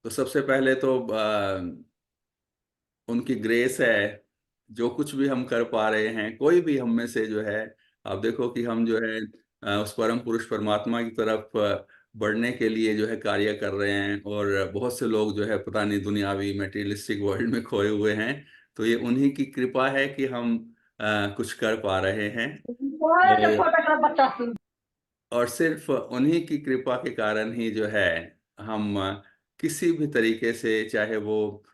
तो सबसे पहले तो उनकी ग्रेस है। जो कुछ भी हम कर पा रहे हैं, कोई भी हम में से जो है, आप देखो कि हम जो है उस परम पुरुष परमात्मा की तरफ बढ़ने के लिए जो है कार्य कर रहे हैं। और बहुत से लोग जो है पता नहीं दुनियावी मटेरियलिस्टिक वर्ल्ड में खोए हुए हैं। तो ये उन्हीं की कृपा है कि हम कुछ कर पा रहे हैं। और सिर्फ उन्हीं की कृपा के कारण ही जो है हम किसी भी तरीके से, चाहे वो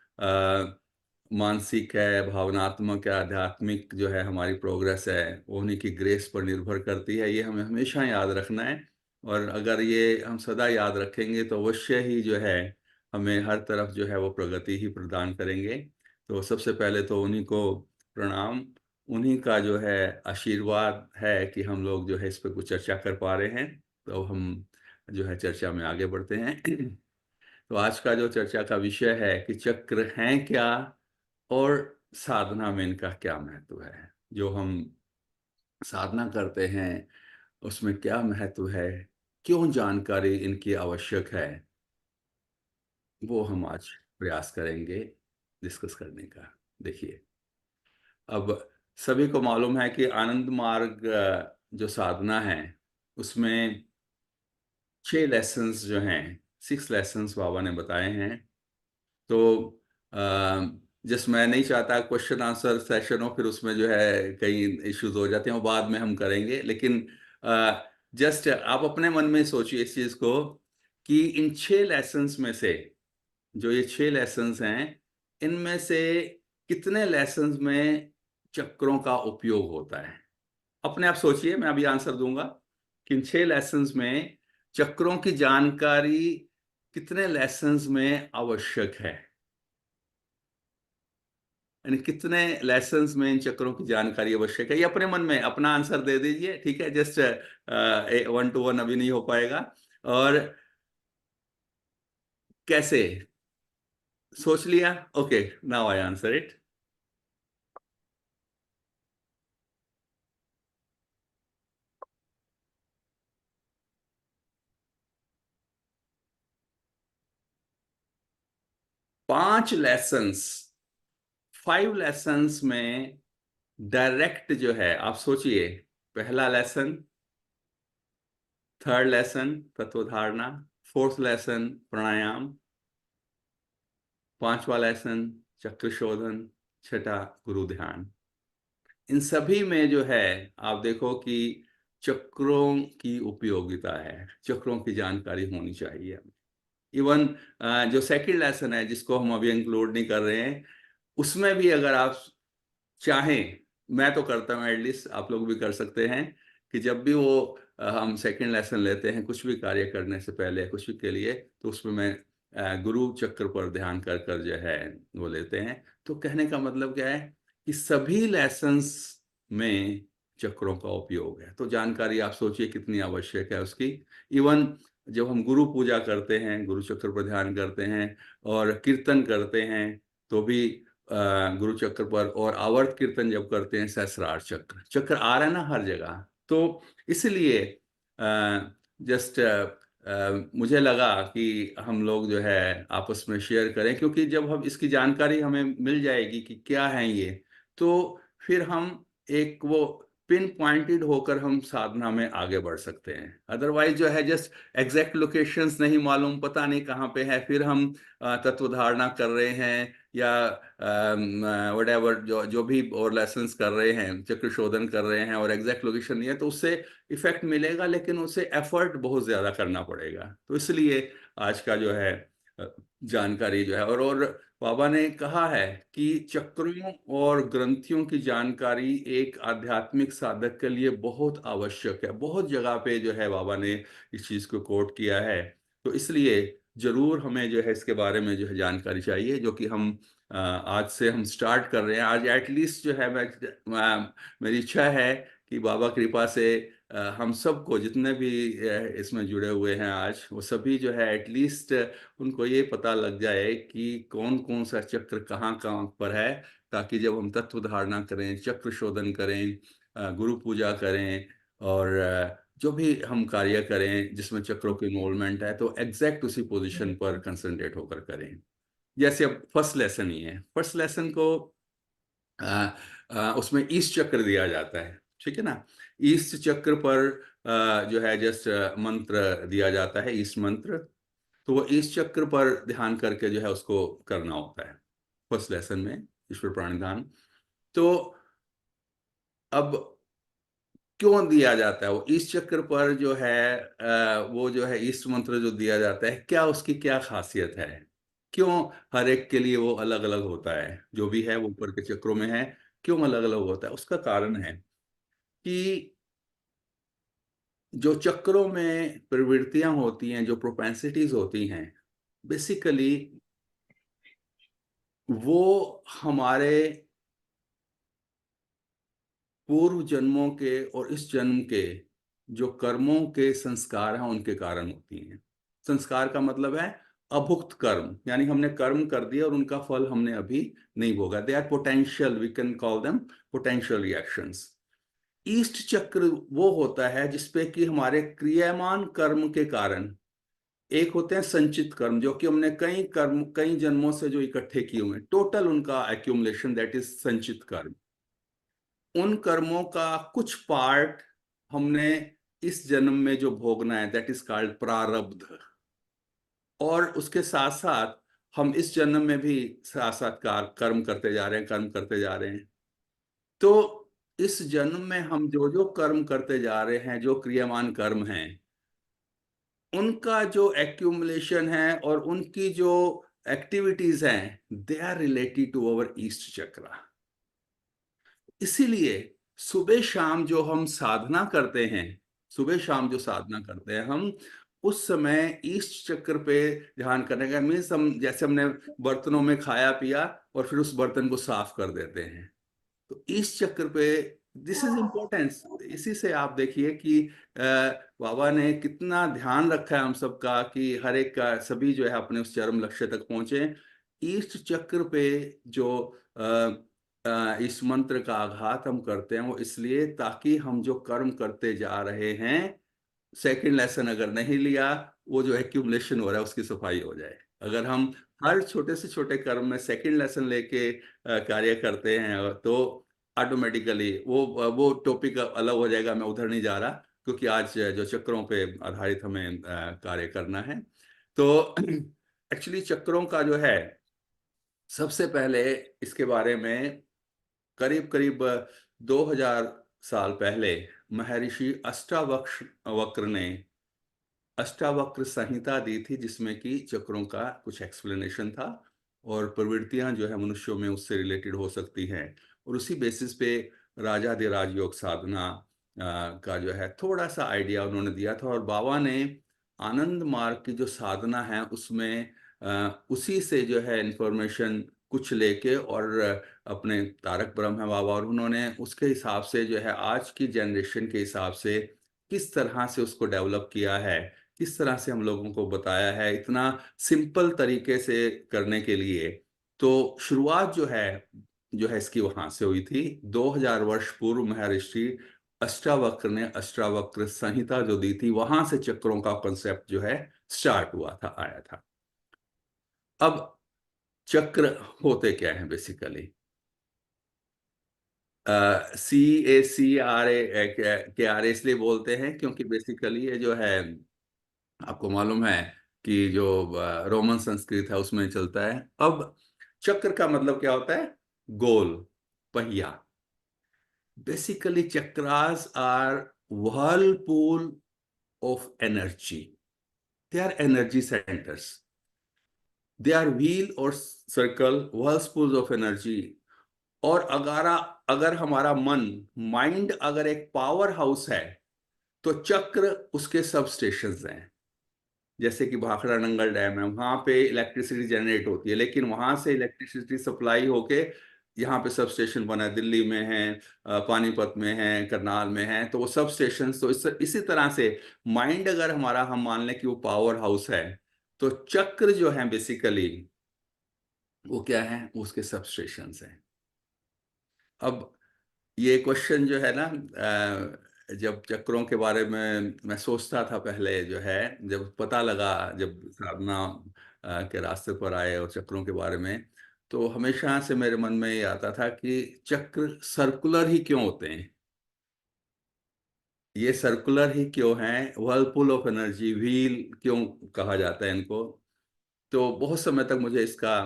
मानसिक है, भावनात्मक है, आध्यात्मिक जो है हमारी प्रोग्रेस है, वो उन्हीं की ग्रेस पर निर्भर करती है। ये हमें हमेशा याद रखना है। और अगर ये हम सदा याद रखेंगे तो अवश्य ही जो है हमें हर तरफ जो है वो प्रगति ही प्रदान करेंगे। तो सबसे पहले तो उन्हीं को प्रणाम। उन्हीं का जो है आशीर्वाद है कि हम लोग जो है इस पर कुछ चर्चा कर पा रहे हैं। तो हम जो है चर्चा में आगे बढ़ते हैं। तो आज का जो चर्चा का विषय है कि चक्र हैं क्या और साधना में इनका क्या महत्व है। जो हम साधना करते हैं उसमें क्या महत्व है, क्यों जानकारी इनकी आवश्यक है, वो हम आज प्रयास करेंगे डिस्कस करने का। देखिए, अब सभी को मालूम है कि आनंद मार्ग जो साधना है उसमें 6 लेसन्स जो हैं, 6 लेसन्स बाबा ने बताए हैं। तो जस्ट मैं नहीं चाहता क्वेश्चन आंसर सेशन हो, फिर उसमें जो है कई इश्यूज हो जाते हैं, वो बाद में हम करेंगे। लेकिन जस्ट आप अपने मन में सोचिए इस चीज को कि इन 6 लेसन्स में से, जो ये 6 लेसन्स हैं, इनमें से कितने लेसन्स में चक्रों का उपयोग होता है। अपने आप सोचिए, मैं अभी आंसर दूंगा कि इन 6 लेसन्स में चक्रों की जानकारी कितने लेसन्स में आवश्यक है। यानी कितने लेसन्स में इन चक्रों की जानकारी आवश्यक है। ये अपने मन में अपना आंसर दे दीजिए, ठीक है। जस्ट 1 to 1 अभी नहीं हो पाएगा। और कैसे, सोच लिया? Okay, now I answer it. 5 lessons, 5 lessons में डायरेक्ट जो है, आप सोचिए, पहला लेसन, थर्ड लेसन तत्वधारणा, फोर्थ लेसन प्राणायाम, पांचवा लेसन चक्र शोधन, छठा गुरु ध्यान। इन सभी में जो है आप देखो कि चक्रों की उपयोगिता है, चक्रों की जानकारी होनी चाहिए। इवन जो सेकंड लेसन है जिसको हम अभी इंक्लूड नहीं कर रहे हैं, उसमें भी अगर आप चाहें, मैं तो करता हूँ, एटलीस्ट आप लोग भी कर सकते हैं, कि जब भी वो हम सेकंड लेसन लेते हैं कुछ भी कार्य करने से पहले, कुछ भी के लिए, तो उसमें मैं गुरु चक्र पर ध्यान कर कर जो है वो लेते हैं। तो कहने का मतलब क्या है कि सभी लेसन्स में चक्रों का उपयोग है। तो जानकारी आप सोचिए कितनी आवश्यक है उसकी। इवन जब हम गुरु पूजा करते हैं, गुरु चक्र पर ध्यान करते हैं और कीर्तन करते हैं, तो भी गुरु चक्र पर, और आवर्त कीर्तन जब करते हैं सहस्रार चक्र, चक्र आ रहा है ना हर जगह। तो इसलिए जस्ट मुझे लगा कि हम लोग जो है आपस में शेयर करें, क्योंकि जब हम इसकी जानकारी हमें मिल जाएगी कि क्या है ये, तो फिर हम एक वो पिन पॉइंटेड होकर हम साधना में आगे बढ़ सकते हैं। अदरवाइज जो है जस्ट एग्जैक्ट लोकेशंस नहीं मालूम, पता नहीं कहाँ पे है, फिर हम तत्व धारणा कर रहे हैं या वटेवर जो जो भी और लेसन्स कर रहे हैं, चक्र शोधन कर रहे हैं, और एग्जैक्ट लोकेशन नहीं है, तो उससे इफेक्ट मिलेगा लेकिन उसे एफर्ट बहुत ज्यादा करना पड़ेगा। तो इसलिए आज का जो है अ, जानकारी जो है, और बाबा ने कहा है कि चक्रों और ग्रंथियों की जानकारी एक आध्यात्मिक साधक के लिए बहुत आवश्यक है। बहुत जगह पे जो है बाबा ने इस चीज को कोट किया है। तो इसलिए जरूर हमें जो है इसके बारे में जो है जानकारी चाहिए, जो कि हम आज से हम स्टार्ट कर रहे हैं। आज एटलीस्ट जो है मेरी इच्छा है कि बाबा कृपा से हम सबको, जितने भी इसमें जुड़े हुए हैं आज, वो सभी जो है एटलीस्ट उनको ये पता लग जाए कि कौन कौन सा चक्र कहाँ कहाँ पर है, ताकि जब हम तत्व धारणा करें, चक्र शोधन करें, गुरु पूजा करें, और जो भी हम कार्य करें जिसमें चक्रों की इन्वॉल्वमेंट है, तो एग्जैक्ट उसी पोजीशन पर कंसंट्रेट होकर करें। जैसे अब फर्स्ट लेसन ही है, फर्स्ट लेसन को उसमें ईस्ट चक्र दिया जाता है, ठीक है ना। ईस्ट चक्र पर जो है जस्ट मंत्र दिया जाता है, ईस्ट मंत्र। तो वो ईस्ट चक्र पर ध्यान करके जो है उसको करना होता है फर्स्ट लेसन में, ईश्वर प्राणिधान। तो अब क्यों दिया जाता है वो ईस्ट चक्र पर जो है, वो जो है ईस्ट मंत्र जो दिया जाता है, क्या उसकी क्या खासियत है, क्यों हर एक के लिए वो अलग अलग होता है, जो भी है वो ऊपर के चक्रों में है, क्यों अलग अलग होता है? उसका कारण है कि जो चक्रों में प्रवृत्तियां होती हैं, जो प्रोपेंसिटीज होती हैं, बेसिकली वो हमारे पूर्व जन्मों के और इस जन्म के जो कर्मों के संस्कार हैं उनके कारण होती हैं। संस्कार का मतलब है अभुक्त कर्म, यानी हमने कर्म कर दिया और उनका फल हमने अभी नहीं भोगा। They are potential, we can call them potential reactions. ईस्ट चक्र वो होता है जिसपे कि हमारे क्रियामान कर्म के कारण, एक होते हैं संचित कर्म जो कि हमने कई कर्म कई जन्मों से जो इकट्ठे किए हुए हैं, टोटल उनका एक्यूमुलेशन, दैट इज संचित कर्म। उन कर्मों का कुछ पार्ट हमने इस जन्म में जो भोगना है, दैट इज कॉल्ड प्रारब्ध। और उसके साथ साथ हम इस जन्म में भी साथ साथ कर्म करते जा रहे हैं, कर्म करते जा रहे हैं। तो इस जन्म में हम जो जो कर्म करते जा रहे हैं, जो क्रियामान कर्म हैं, उनका जो एक्यूमुलेशन है और उनकी जो एक्टिविटीज हैं, they are related to our ईस्ट चक्र। इसीलिए सुबह शाम जो हम साधना करते हैं, सुबह शाम जो साधना करते हैं हम, उस समय ईस्ट चक्र पे ध्यान करने का मीन्स, हम जैसे हमने बर्तनों में खाया पिया और फिर उस बर्तन को साफ कर देते हैं, तो ईस्ट चक्र पे दिस इज इम्पोर्टेंस। इसी से आप देखिए कि बाबा ने कितना ध्यान रखा है हम सबका कि हर एक का, सभी जो है अपने उस चरम लक्ष्य तक पहुंचे। ईस्ट चक्र पे जो इस मंत्र का आघात हम करते हैं वो इसलिए ताकि हम जो कर्म करते जा रहे हैं, सेकंड लेसन अगर नहीं लिया, वो जो एक्यूमुलेशन हो रहा है उसकी सफाई हो जाए। अगर हम हर छोटे से छोटे कर्म में सेकंड लेसन लेके कार्य करते हैं, तो ऑटोमेटिकली वो टॉपिक अलग हो जाएगा, मैं उधर नहीं जा रहा, क्योंकि आज जो चक्रों पे आधारित हमें कार्य करना है। तो एक्चुअली चक्रों का जो है, सबसे पहले इसके बारे में करीब करीब 2000 साल पहले महर्षि अष्टावक्र ने अष्टावक्र संहिता दी थी, जिसमें कि चक्रों का कुछ एक्सप्लेनेशन था और प्रवृत्तियां जो है मनुष्यों में उससे रिलेटेड हो सकती हैं। और उसी बेसिस पे राजाधिराज योग साधना का जो है थोड़ा सा आइडिया उन्होंने दिया था। और बाबा ने आनंद मार्ग की जो साधना है उसमें उसी से जो है इंफॉर्मेशन कुछ लेके, और अपने तारक ब्रह्म है बाबा, और उन्होंने उसके हिसाब से जो है आज की जनरेशन के हिसाब से किस तरह से उसको डेवलप किया है, किस तरह से हम लोगों को बताया है इतना सिंपल तरीके से करने के लिए। तो शुरुआत जो है इसकी वहां से हुई थी। 2000 वर्ष पूर्व महर्षि अष्टावक्र ने अष्टावक्र संहिता जो दी थी, वहां से चक्रों का कॉन्सेप्ट जो है स्टार्ट हुआ था, आया था। अब चक्र होते क्या है बेसिकली? CACRA इसलिए बोलते हैं क्योंकि बेसिकली ये जो है, आपको मालूम है कि जो रोमन संस्कृत है उसमें चलता है। अब चक्र का मतलब क्या होता है? गोल, पहिया। Basically chakras are whirlpool of energy. They are energy centers. They are wheel और circle, whirlpools of energy. और अगर हमारा माइंड अगर एक पावर हाउस है, तो चक्र उसके सब स्टेशन हैं। जैसे कि भाखड़ा नंगल डैम है, वहां पे इलेक्ट्रिसिटी जनरेट होती है, लेकिन वहां से इलेक्ट्रिसिटी सप्लाई होके यहाँ पे सब स्टेशन बना है, दिल्ली में है, पानीपत में है, करनाल में है, तो वो सब स्टेशन। तो इसी तरह से माइंड अगर हमारा, हम मान लें कि वो पावर हाउस है, तो चक्र जो है बेसिकली वो क्या है? उसके सब स्टेशन हैं। अब ये क्वेश्चन जो है ना, जब चक्रों के बारे में मैं सोचता था पहले, जो है जब पता लगा, जब साधना के रास्ते पर आए और चक्रों के बारे में, तो हमेशा से मेरे मन में ये आता था कि चक्र सर्कुलर ही क्यों होते हैं, ये सर्कुलर ही क्यों हैं, वर्लपुल ऑफ एनर्जी, व्हील क्यों कहा जाता है इनको। तो बहुत समय तक मुझे इसका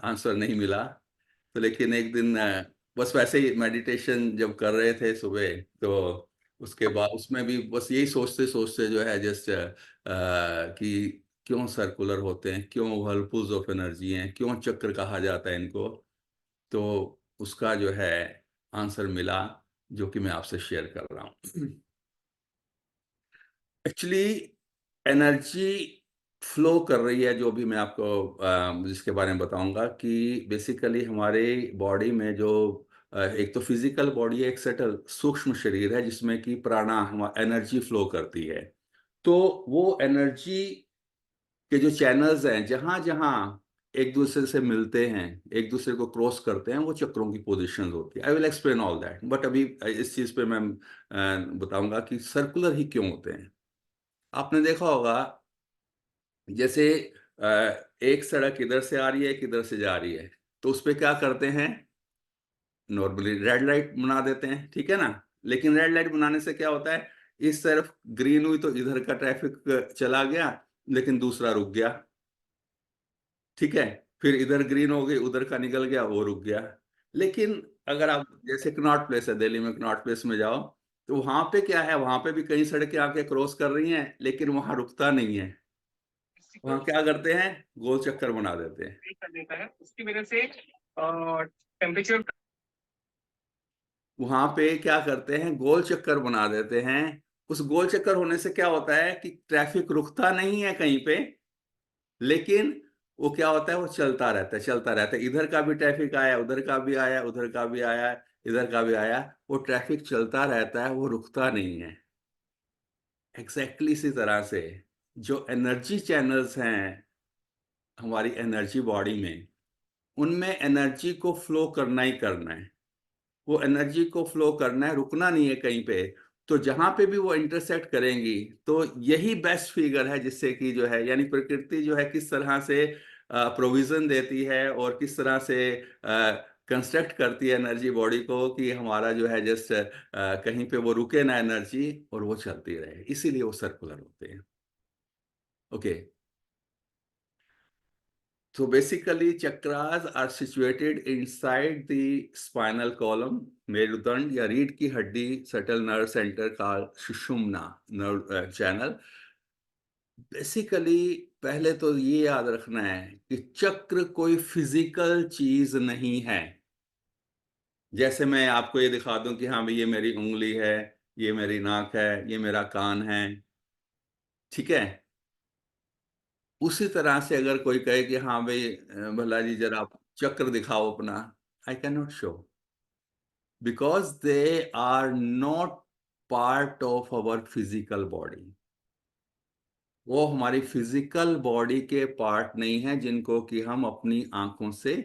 आंसर नहीं मिला। तो लेकिन एक दिन बस वैसे ही मेडिटेशन जब कर रहे थे सुबह, तो उसके बाद उसमें भी बस यही सोचते सोचते जो है जस्ट कि क्यों सर्कुलर होते हैं, क्यों व्हर्लपूल्स ऑफ एनर्जी हैं, क्यों चक्र कहा जाता है इनको। तो उसका जो है आंसर मिला, जो कि मैं आपसे शेयर कर रहा हूँ। एक्चुअली एनर्जी फ्लो कर रही है, जो भी मैं आपको जिसके बारे में बताऊंगा, कि बेसिकली हमारे बॉडी में जो एक तो फिजिकल बॉडी है, एक सटल सूक्ष्म शरीर है जिसमें कि प्राणा एनर्जी फ्लो करती है। तो वो एनर्जी के जो चैनल्स हैं, जहां जहां एक दूसरे से मिलते हैं, एक दूसरे को क्रॉस करते हैं, वो चक्रों की पोजीशंस होती है। I will explain all that, but अभी इस चीज पे मैं बताऊंगा कि सर्कुलर ही क्यों होते हैं। आपने देखा होगा, जैसे अ, एक सड़क इधर से आ रही है, किधर से जा रही है, तो उस पे क्या करते हैं, नॉर्मली रेड लाइट बना देते हैं, ठीक है ना। लेकिन रेड लाइट बनाने से क्या होता है, इस तरफ ग्रीन हुई तो इधर का ट्रैफिक चला गया, लेकिन दूसरा रुक गया, ठीक है। फिर इधर ग्रीन हो गई, उधर का निकल गया, वो रुक गया। लेकिन अगर आप जैसे कनॉट प्लेस है, दिल्ली में कनॉट प्लेस में जाओ, तो वहां पे क्या है, वहां पे भी कई सड़कें आके क्रॉस कर रही हैं, लेकिन वहां रुकता नहीं है। वहां क्या करते हैं, गोल चक्कर बना देते हैं। कर देता है, उसकी वजह से टेम्परेचर, वहां पे क्या करते हैं, गोल चक्कर बना देते हैं। उस गोल चक्कर होने से क्या होता है कि ट्रैफिक रुकता नहीं है कहीं पे, लेकिन वो क्या होता है, वो चलता रहता है, चलता रहता है। इधर का भी ट्रैफिक आया, उधर का भी आया, उधर का भी आया, इधर का भी आया, वो ट्रैफिक चलता रहता है, वो रुकता नहीं है। एग्जैक्टली इसी तरह से जो एनर्जी चैनल्स हैं हमारी एनर्जी बॉडी में, उनमें एनर्जी को फ्लो करना ही करना है। वो एनर्जी को फ्लो करना है, रुकना नहीं है कहीं पे। तो जहां पे भी वो इंटरसेक्ट करेंगी, तो यही बेस्ट फिगर है जिससे कि जो है, यानी प्रकृति जो है किस तरह से प्रोविजन देती है और किस तरह से कंस्ट्रक्ट करती है एनर्जी बॉडी को, कि हमारा जो है जस्ट कहीं पे वो रुके ना एनर्जी, और वो चलती रहे। इसीलिए वो सर्कुलर होते हैं। Okay, so basically chakras are situated inside the spinal column, मेरुदंड या रीढ़ की हड्डी, सटल नर्व सेंटर का सुषुम्ना नर्व चैनल। बेसिकली पहले तो ये याद रखना है कि चक्र कोई फिजिकल चीज नहीं है। जैसे मैं आपको ये दिखा दूं कि हाँ भाई, ये मेरी उंगली है, ये मेरी नाक है, ये मेरा कान है, ठीक है। उसी तरह से अगर कोई कहे कि हाँ भाई भला जी जरा आप चक्र दिखाओ अपना, I can not show, because they are not part of our physical body. वो हमारी फिजिकल बॉडी के पार्ट नहीं है जिनको कि हम अपनी आंखों से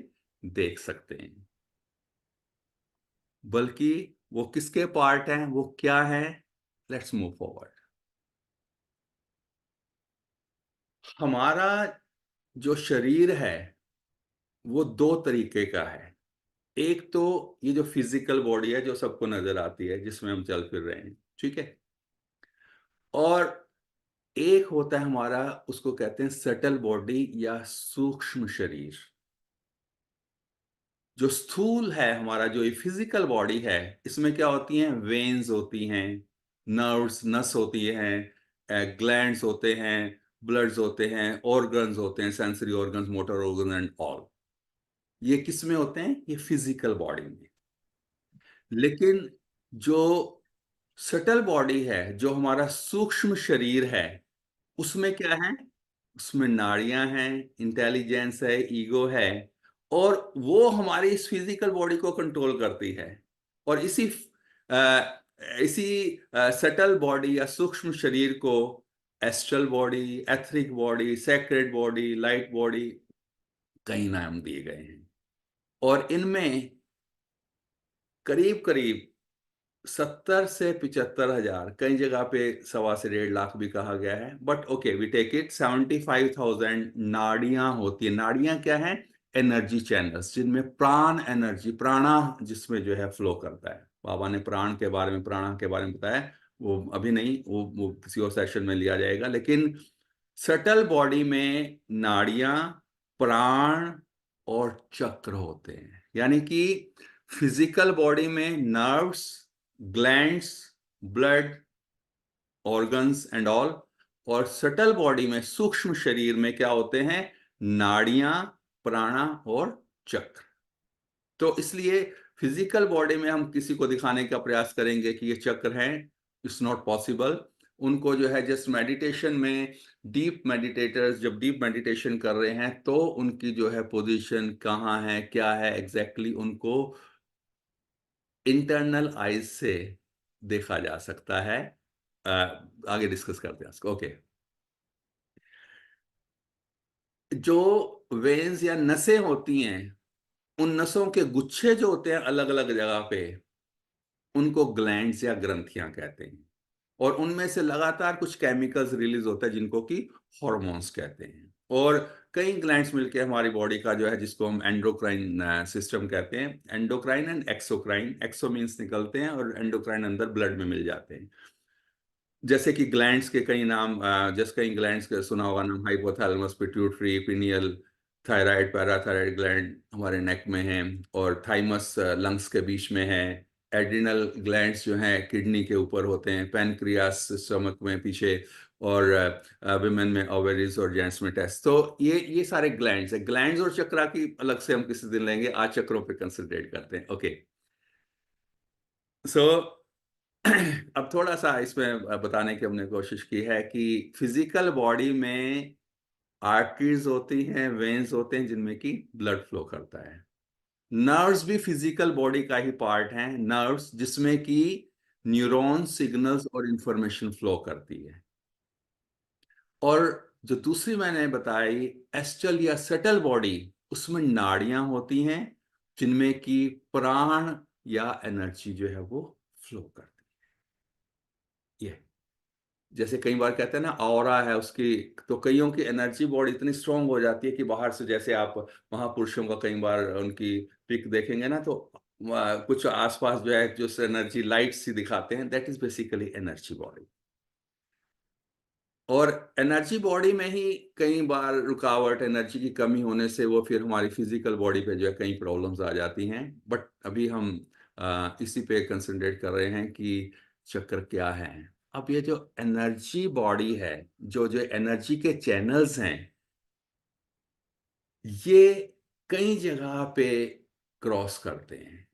देख सकते हैं, बल्कि वो किसके पार्ट हैं, वो क्या है। Let's move forward. हमारा जो शरीर है वो दो तरीके का है। एक तो ये जो फिजिकल बॉडी है जो सबको नजर आती है, जिसमें हम चल फिर रहे हैं, ठीक है। और एक होता है हमारा, उसको कहते हैं सटल बॉडी या सूक्ष्म शरीर। जो स्थूल है हमारा, जो ये फिजिकल बॉडी है, इसमें क्या होती हैं, वेन्स होती हैं, नर्व्स नस होती हैं, ग्लैंड्स होते हैं, ब्लड्स होते हैं, ऑर्गन्स होते हैं, sensory organs, motor organ and all. ये किस में होते हैं, ये फिजिकल बॉडी में। लेकिन जो सटल बॉडी है, जो हमारा सूक्ष्म शरीर है, उसमें क्या है, उसमें नाड़ियां हैं, इंटेलिजेंस है, ईगो है, और वो हमारी इस फिजिकल बॉडी को कंट्रोल करती है। और अ, इसी सटल बॉडी या सूक्ष्म शरीर को astral body, etheric body, sacred body, light body, कई नाम दिए गए हैं। और इनमें करीब करीब 70 से 75,000, कई जगह पे 1.25 से 1.5 लाख भी कहा गया है, but okay we take it, 75,000 नाड़ियां होती है। नाड़ियां क्या है? एनर्जी चैनल्स, जिनमें प्राण एनर्जी, प्राणा जिसमें जो है फ्लो करता है। बाबा ने प्राण के बारे में, प्राणा के बारे में बताया, वो अभी नहीं, वो किसी और सेशन में लिया जाएगा। लेकिन सटल बॉडी में नाड़ियां, प्राण और चक्र होते हैं। यानी कि फिजिकल बॉडी में nerves, glands, blood, organs and all, और सटल बॉडी में, सूक्ष्म शरीर में क्या होते हैं? नाड़ियां, प्राणा और चक्र। तो इसलिए फिजिकल बॉडी में हम किसी को दिखाने का प्रयास करेंगे कि ये चक्र हैं, इट्स नॉट पॉसिबल। उनको जो है जस्ट मेडिटेशन में, डीप मेडिटेटर्स जब डीप मेडिटेशन कर रहे हैं तो उनकी जो है पोजीशन कहाँ है, क्या है एग्जैक्टली, उनको इंटरनल आईज से देखा जा सकता है। आगे डिस्कस करते हैं इसको। ओके, जो वेन्स या नसें होती हैं, उन नसों के गुच्छे जो होते हैं अलग अलग जगह पे, उनको ग्लैंड्स या ग्रंथियां कहते हैं। और उनमें से लगातार कुछ केमिकल्स रिलीज होता है जिनको कि हॉर्मोन्स कहते हैं। और कई ग्लैंड्स मिलके हमारी बॉडी का जो है, जिसको हम एंडोक्राइन सिस्टम कहते हैं, endocrine and exocrine, exo means निकलते हैं और एंडोक्राइन अंदर ब्लड में मिल जाते हैं। जैसे कि ग्लैंड्स के कई नाम, जैसे कई ग्लैंड्स का सुना होगा नाम, hypothalamus, pituitary, pineal, thyroid, parathyroid gland हमारे नेक में है, और थाइमस लंग्स के बीच में है। एड्रिनल ग्लैंड्स जो हैं किडनी के ऊपर होते हैं, पैनक्रियास स्टमक में पीछे, और विमेन में ओवेरीज और जेंट्स में टेस्ट। तो ये सारे ग्लैंड्स है। ग्लैंड्स और चक्रा की अलग से हम किसी दिन लेंगे, आज चक्रों पे कंसंट्रेट करते हैं। ओके, सो अब थोड़ा सा इसमें बताने की हमने कोशिश की है कि फिजिकल बॉडी में आर्टरीज होती हैं, वेन्स होते हैं जिनमें कि ब्लड फ्लो करता है। नर्व्स भी फिजिकल बॉडी का ही पार्ट हैं। नर्व्स जिसमें कि न्यूरॉन सिग्नल्स और इंफॉर्मेशन फ्लो करती है। और जो दूसरी मैंने बताई, एस्टल या सटल बॉडी, उसमें नाड़ियां होती हैं जिनमें कि प्राण या एनर्जी जो है वो फ्लो करती है। ये जैसे कई बार कहते हैं ना ऑरा है उसकी, तो कईयों की एनर्जी बॉडी इतनी स्ट्रांग हो जाती है कि बाहर से, जैसे आप महापुरुषों का कई बार उनकी पिक देखेंगे ना, तो कुछ आसपास जो है जो एनर्जी लाइट सी दिखाते हैं, that is basically energy body. और एनर्जी बॉडी में ही कई बार रुकावट, एनर्जी की कमी होने से वो फिर हमारी फिजिकल बॉडी पे जो है कई प्रॉब्लम्स आ जाती हैं। बट अभी हम इसी पे कंसंट्रेट कर रहे हैं कि चक्र क्या है। अब ये जो एनर्जी बॉडी है, जो जो एनर्जी के चैनल्स हैं, ये कई जगह पे क्रॉस करते हैं।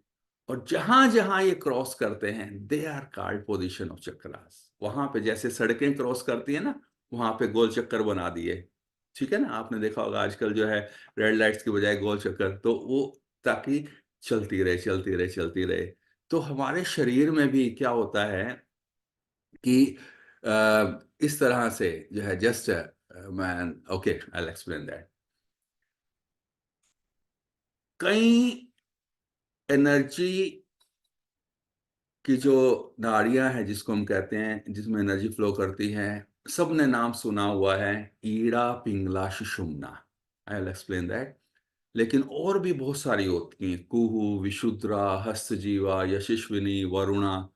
और जहां जहां ये क्रॉस करते हैं, they are called position of chakras. वहां पे जैसे सड़कें क्रॉस करती है ना, वहां पे गोल चक्कर बना दिए। ठीक है ना, आपने देखा होगा आजकल जो है रेड लाइट्स की बजाय गोल चक्कर, तो वो ताकि चलती रहे, चलती रहे, चलती रहे। तो हमारे शरीर में भी क्या होता है कि इस तरह से जो है, just man, okay I explain that. कई एनर्जी कि जो नाड़ियां हैं जिसको हम कहते हैं, जिसमें एनर्जी फ्लो करती है, सबने नाम सुना हुआ है, Ida, Pingala, Sushumna. I will explain that. लेकिन और भी बहुत सारी होती हैं, कुहू, विशुद्रा, हस्तजीवा, यशस्विनी, वरुणा।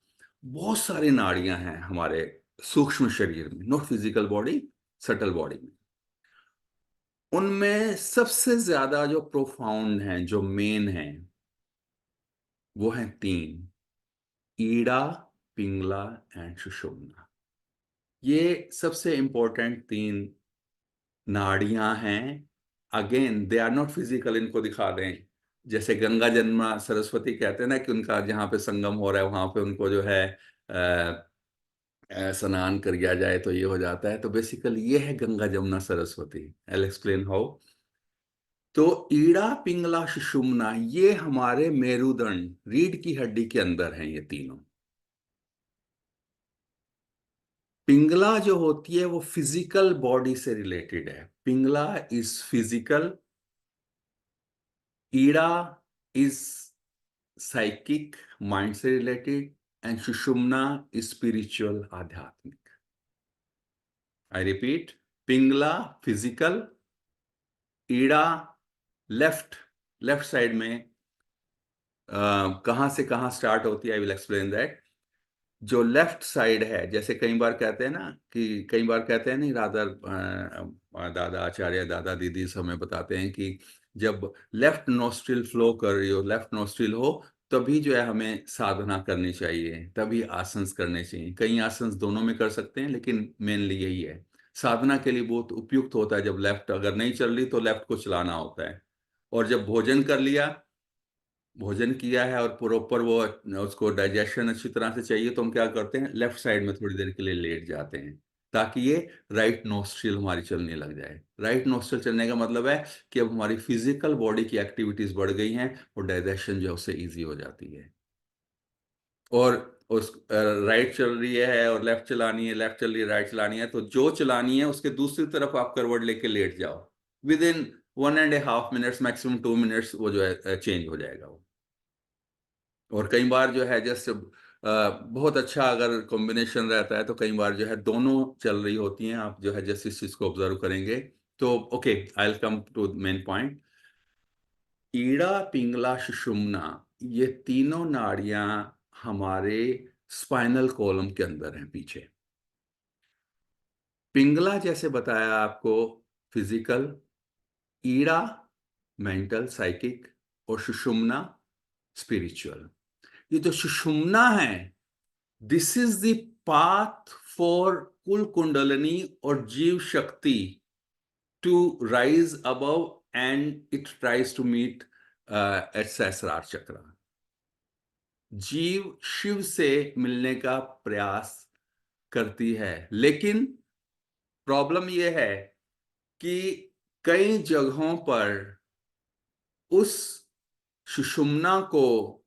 बहुत सारी नाड़ियां हैं हमारे सूक्ष्म शरीर में, not physical body, subtle body में। उनमें सबसे ज्यादा जो प्रोफाउंड हैं, जो मेन हैं, वो हैं तीन: ईड़ा, पिंगला एंड सुषुम्ना। ये सबसे इंपॉर्टेंट तीन नाड़ियां हैं। Again they are not physical, इनको दिखा दें। जैसे गंगा जमुना सरस्वती कहते हैं ना कि उनका जहाँ पे संगम हो रहा है वहां पे उनको जो है स्नान कर दिया जाए तो ये हो जाता है। तो बेसिकली ये है Ganga Jamuna Saraswati. I explain how. तो ईड़ा, पिंगला, सुषुम्ना, ये हमारे मेरुदंड, रीढ़ की हड्डी के अंदर हैं ये तीनों। पिंगला जो होती है वो फिजिकल बॉडी से रिलेटेड है। Pingala is physical, Ida is psychic, mind से रिलेटेड, एंड सुषुम्ना स्पिरिचुअल, आध्यात्मिक। I repeat, Pingala physical, Ida left, left side में कहां से कहां स्टार्ट होती है, आई विल एक्सप्लेन दैट। जो लेफ्ट साइड है, जैसे कई बार कहते हैं ना, कि कई बार कहते हैं नहीं, राधा दादा आचार्य, दादा दीदी हमें बताते हैं कि जब लेफ्ट नोस्ट्रिल फ्लो कर रही हो, लेफ्ट नोस्ट्रिल हो, तभी जो है हमें साधना करनी चाहिए, तभी आसंस करने चाहिए। कई आसंस दोनों में कर सकते हैं, लेकिन मेनली यही है। साधना के लिए बहुत उपयुक्त होता है जब लेफ्ट अगर नहीं चल रही तो लेफ्ट को चलाना होता है। और जब भोजन कर लिया, भोजन किया है और प्रॉपर वो उसको डाइजेशन अच्छी तरह से चाहिए, तो हम क्या करते हैं, लेफ्ट साइड में थोड़ी देर के लिए लेट जाते हैं, ताकि ये राइट नोस्ट्रिल हमारी चलने लग जाए। राइट नोस्ट्रिल चलने का मतलब है कि अब हमारी फिजिकल बॉडी की एक्टिविटीज बढ़ गई हैं और डाइजेशन जो है उससे ईजी हो जाती है। और उस राइट चल रही है और लेफ्ट चलानी है, लेफ्ट चल रही है राइट चलानी है, तो जो चलानी है उसके दूसरी तरफ आप करवट लेके लेट जाओ। With in 1.5 minutes, maximum 2 minutes, वो जो है चेंज हो जाएगा वो। और कई बार जो है जैसे बहुत अच्छा अगर कॉम्बिनेशन रहता है, तो कई बार जो है दोनों चल रही होती हैं, आप जो है जैसे इस चीज को ऑब्जर्व करेंगे तो okay, I will come to main point. Ida Pingala Sushumna, ये तीनों नाड़ियां हमारे स्पाइनल कॉलम के अंदर हैं पीछे। पिंगला जैसे बताया आपको, फिजिकल, ईड़ा मेंटल साइकिक, और सुषुम्ना स्पिरिचुअल। ये जो सुषुम्ना है, this is the path for kula kundalini और jiva shakti to rise above, and it tries to meet at sahasrara chakra. जीव शिव से मिलने का प्रयास करती है, लेकिन प्रॉब्लम यह है कि कई जगहों पर उस सुषुम्ना को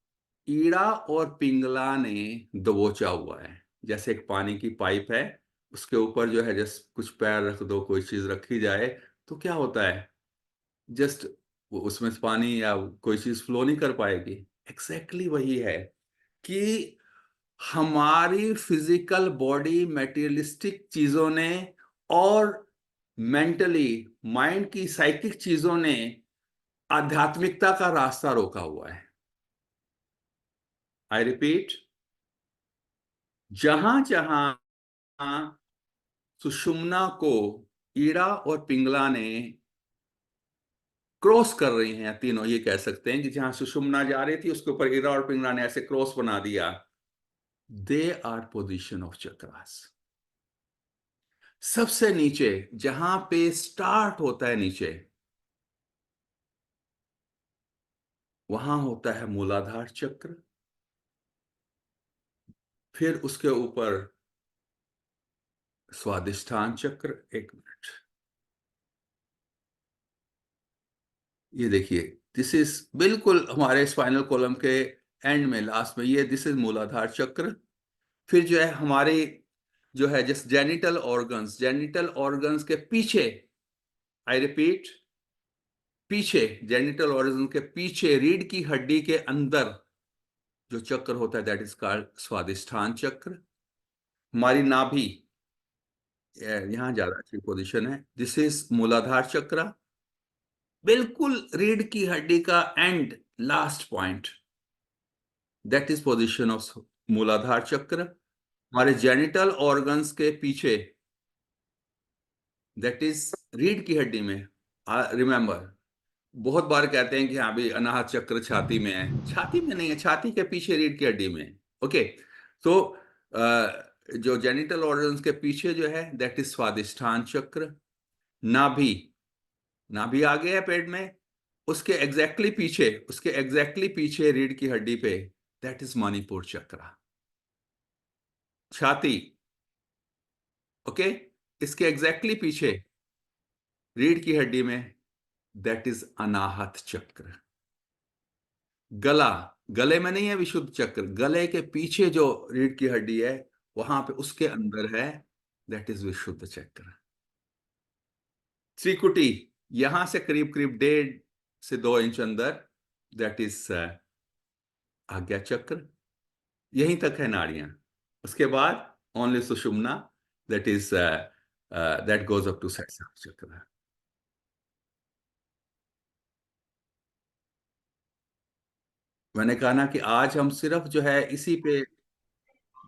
ईड़ा और पिंगला ने दबोचा हुआ है। जैसे एक पानी की पाइप है, उसके ऊपर जो है जस्ट कुछ पैर रख दो, कोई चीज रखी जाए, तो क्या होता है, जस्ट उसमें से पानी या कोई चीज फ्लो नहीं कर पाएगी। एग्जैक्टली वही है कि हमारी फिजिकल बॉडी मेटीरियलिस्टिक चीजों ने और मेंटली माइंड की साइकिक चीजों ने आध्यात्मिकता का रास्ता रोका हुआ है। आई रिपीट, जहां जहां सुषुम्ना को ईड़ा और पिंगला ने क्रॉस कर रही हैं, तीनों ये कह सकते हैं कि जहां सुषुम्ना जा रही थी उसके ऊपर ईड़ा और पिंगला ने ऐसे क्रॉस बना दिया, they are position of chakras. सबसे नीचे जहां पे स्टार्ट होता है नीचे, वहां होता है मूलाधार चक्र, फिर उसके ऊपर स्वादिष्ठान चक्र। एक मिनट, ये देखिए, दिस इज बिल्कुल हमारे स्पाइनल कॉलम के एंड में, लास्ट में, ये दिस इज मूलाधार चक्र। फिर जो है हमारे जो है just genital organs, genital organs के पीछे, आई रिपीट, पीछे, जेनिटल ऑर्गन के पीछे रीढ़ की हड्डी के अंदर जो चक्र होता है, दैट इज कॉल्ड स्वादिष्ठान चक्र। हमारी नाभि, यहां ज्यादा अच्छी पोजीशन है, दिस इज मूलाधार चक्र। बिल्कुल रीढ़ की हड्डी का and, last point, that is position of मूलाधार चक्र। हमारे जेनिटल ऑर्गन्स के पीछे, दैट इज रीढ़ की हड्डी में। रिमेंबर, बहुत बार कहते हैं कि हाँ भाई अनाहत चक्र छाती में है, छाती में नहीं है, छाती के पीछे रीढ़ की हड्डी में। ओके, तो जो जेनिटल ऑर्गन्स के पीछे जो है, दैट इज स्वादिष्ठान चक्र। नाभि, नाभि आगे है पेट में, उसके एग्जैक्टली पीछे, उसके एग्जैक्टली पीछे रीढ़ की हड्डी पे, दैट इज मणिपुर चक्र। छाती, ओके, इसके एग्जैक्टली पीछे रीढ़ की हड्डी में, दैट इज अनाहत चक्र। गला, गले में नहीं है विशुद्ध चक्र, गले के पीछे जो रीढ़ की हड्डी है, वहां पे उसके अंदर है, दैट इज विशुद्ध चक्र। त्रिकुटी, यहां से करीब करीब 1.5 से 2 इंच अंदर, दैट इज आज्ञा चक्र। यहीं तक है नाड़ियां। उसके बाद only Sushumna, that is that goes up to sahasrara chakra. मैंने कहा ना कि आज हम सिर्फ जो है इसी पे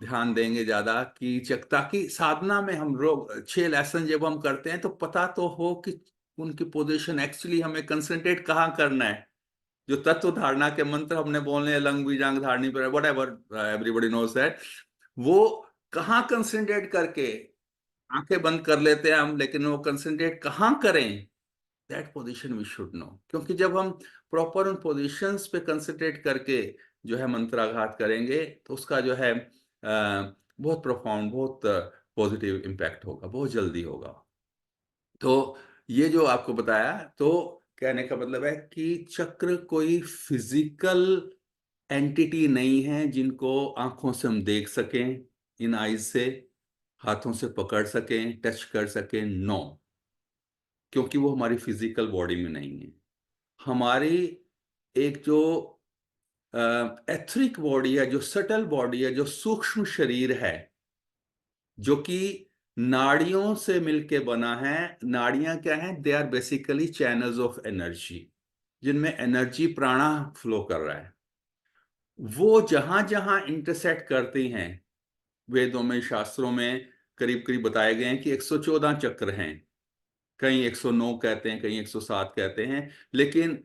ध्यान देंगे ज्यादा, कि ताकि साधना में हम लोग 6 लेसन जब हम करते हैं तो पता तो हो कि उनकी पोजीशन एक्चुअली हमें कंसंट्रेट कहाँ करना है। जो तत्व धारणा के मंत्र हमने बोलने हैं, लंग बीजांग धारणी पर, whatever, everybody knows that, वो कहाँ कंसंट्रेट करके, आंखें बंद कर लेते हैं हम, लेकिन वो कंसंट्रेट कहाँ करें, that position we should know. क्योंकि जब हम प्रॉपर उन पोजीशंस पे कंसंट्रेट करके जो है मंत्राघात करेंगे तो उसका जो है बहुत प्रोफाउंड, बहुत पॉजिटिव इम्पैक्ट होगा, बहुत जल्दी होगा। तो ये जो आपको बताया, तो कहने का मतलब है कि चक्र कोई फिजिकल एंटिटी नहीं है जिनको आंखों से हम देख सकें, इन आईज से, हाथों से पकड़ सकें, टच कर सकें, नो। क्योंकि वो हमारी फिजिकल बॉडी में नहीं है। हमारी एक जो एथरिक बॉडी है, जो सटल बॉडी है, जो सूक्ष्म शरीर है, जो कि नाड़ियों से मिलके बना है। नाड़ियां क्या हैं? They are basically channels of energy, जिनमें एनर्जी प्राणा फ्लो कर रहा है। वो जहां जहां इंटरसेक्ट करती हैं, वेदों में, शास्त्रों में करीब करीब बताए गए हैं कि 114 चक्र हैं। कहीं 109 कहते हैं, कहीं 107 कहते हैं, लेकिन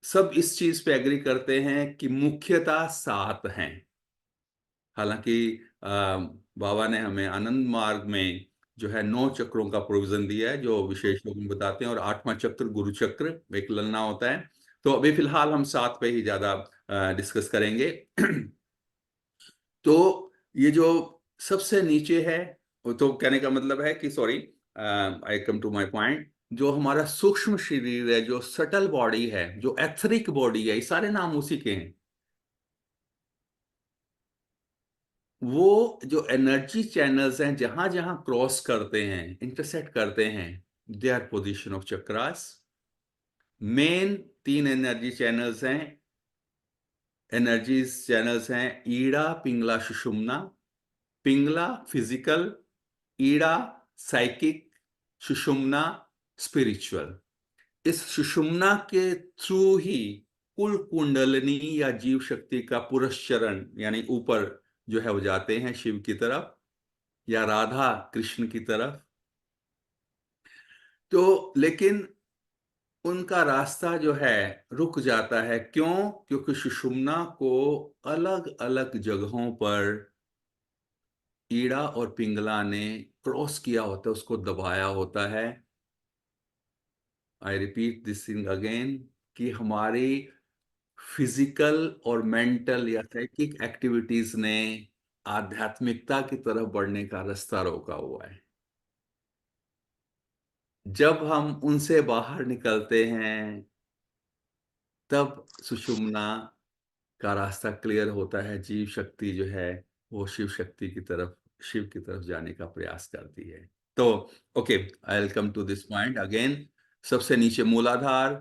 सब इस चीज पे एग्री करते हैं कि मुख्यतः 7 हैं। हालांकि बाबा ने हमें आनंद मार्ग में जो है 9 चक्रों का प्रोविजन दिया है, जो विशेष लोग बताते हैं, और 8वां चक्र गुरु चक्र एक ललना होता है। तो अभी फिलहाल हम 7 पे ही ज्यादा डिस्कस करेंगे। तो ये जो सबसे नीचे है, वो तो कहने का मतलब है कि, sorry, I come to my point, जो हमारा सूक्ष्म शरीर है, जो सटल बॉडी है, जो एथरिक बॉडी है, ये सारे नाम उसी के हैं। वो जो एनर्जी चैनल्स हैं, जहां जहां क्रॉस करते हैं, इंटरसेक्ट करते हैं, they are position of chakras. Main 3 energy channels हैं, एनर्जीज चैनल्स हैं, Ida, Pingala, Sushumna. Pingala physical, Ida psychic, Sushumna spiritual. इस सुषुम्ना के थ्रू ही कुल कुंडलिनी या जीव शक्ति का पुरस्चरण, यानी ऊपर जो है वो जाते हैं शिव की तरफ या राधा कृष्ण की तरफ। तो लेकिन उनका रास्ता जो है रुक जाता है, क्यों? क्योंकि सुषुम्ना को अलग अलग जगहों पर ईड़ा और पिंगला ने क्रॉस किया होता है, उसको दबाया होता है। I repeat this thing again, कि हमारी फिजिकल और मेंटल या साइकिक एक्टिविटीज ने आध्यात्मिकता की तरफ बढ़ने का रास्ता रोका हुआ है। जब हम उनसे बाहर निकलते हैं, तब सुषुम्ना का रास्ता क्लियर होता है। जीव शक्ति जो है वो शिव शक्ति की तरफ, शिव की तरफ जाने का प्रयास करती है। तो okay, I will come to this point again. सबसे नीचे Muladhara,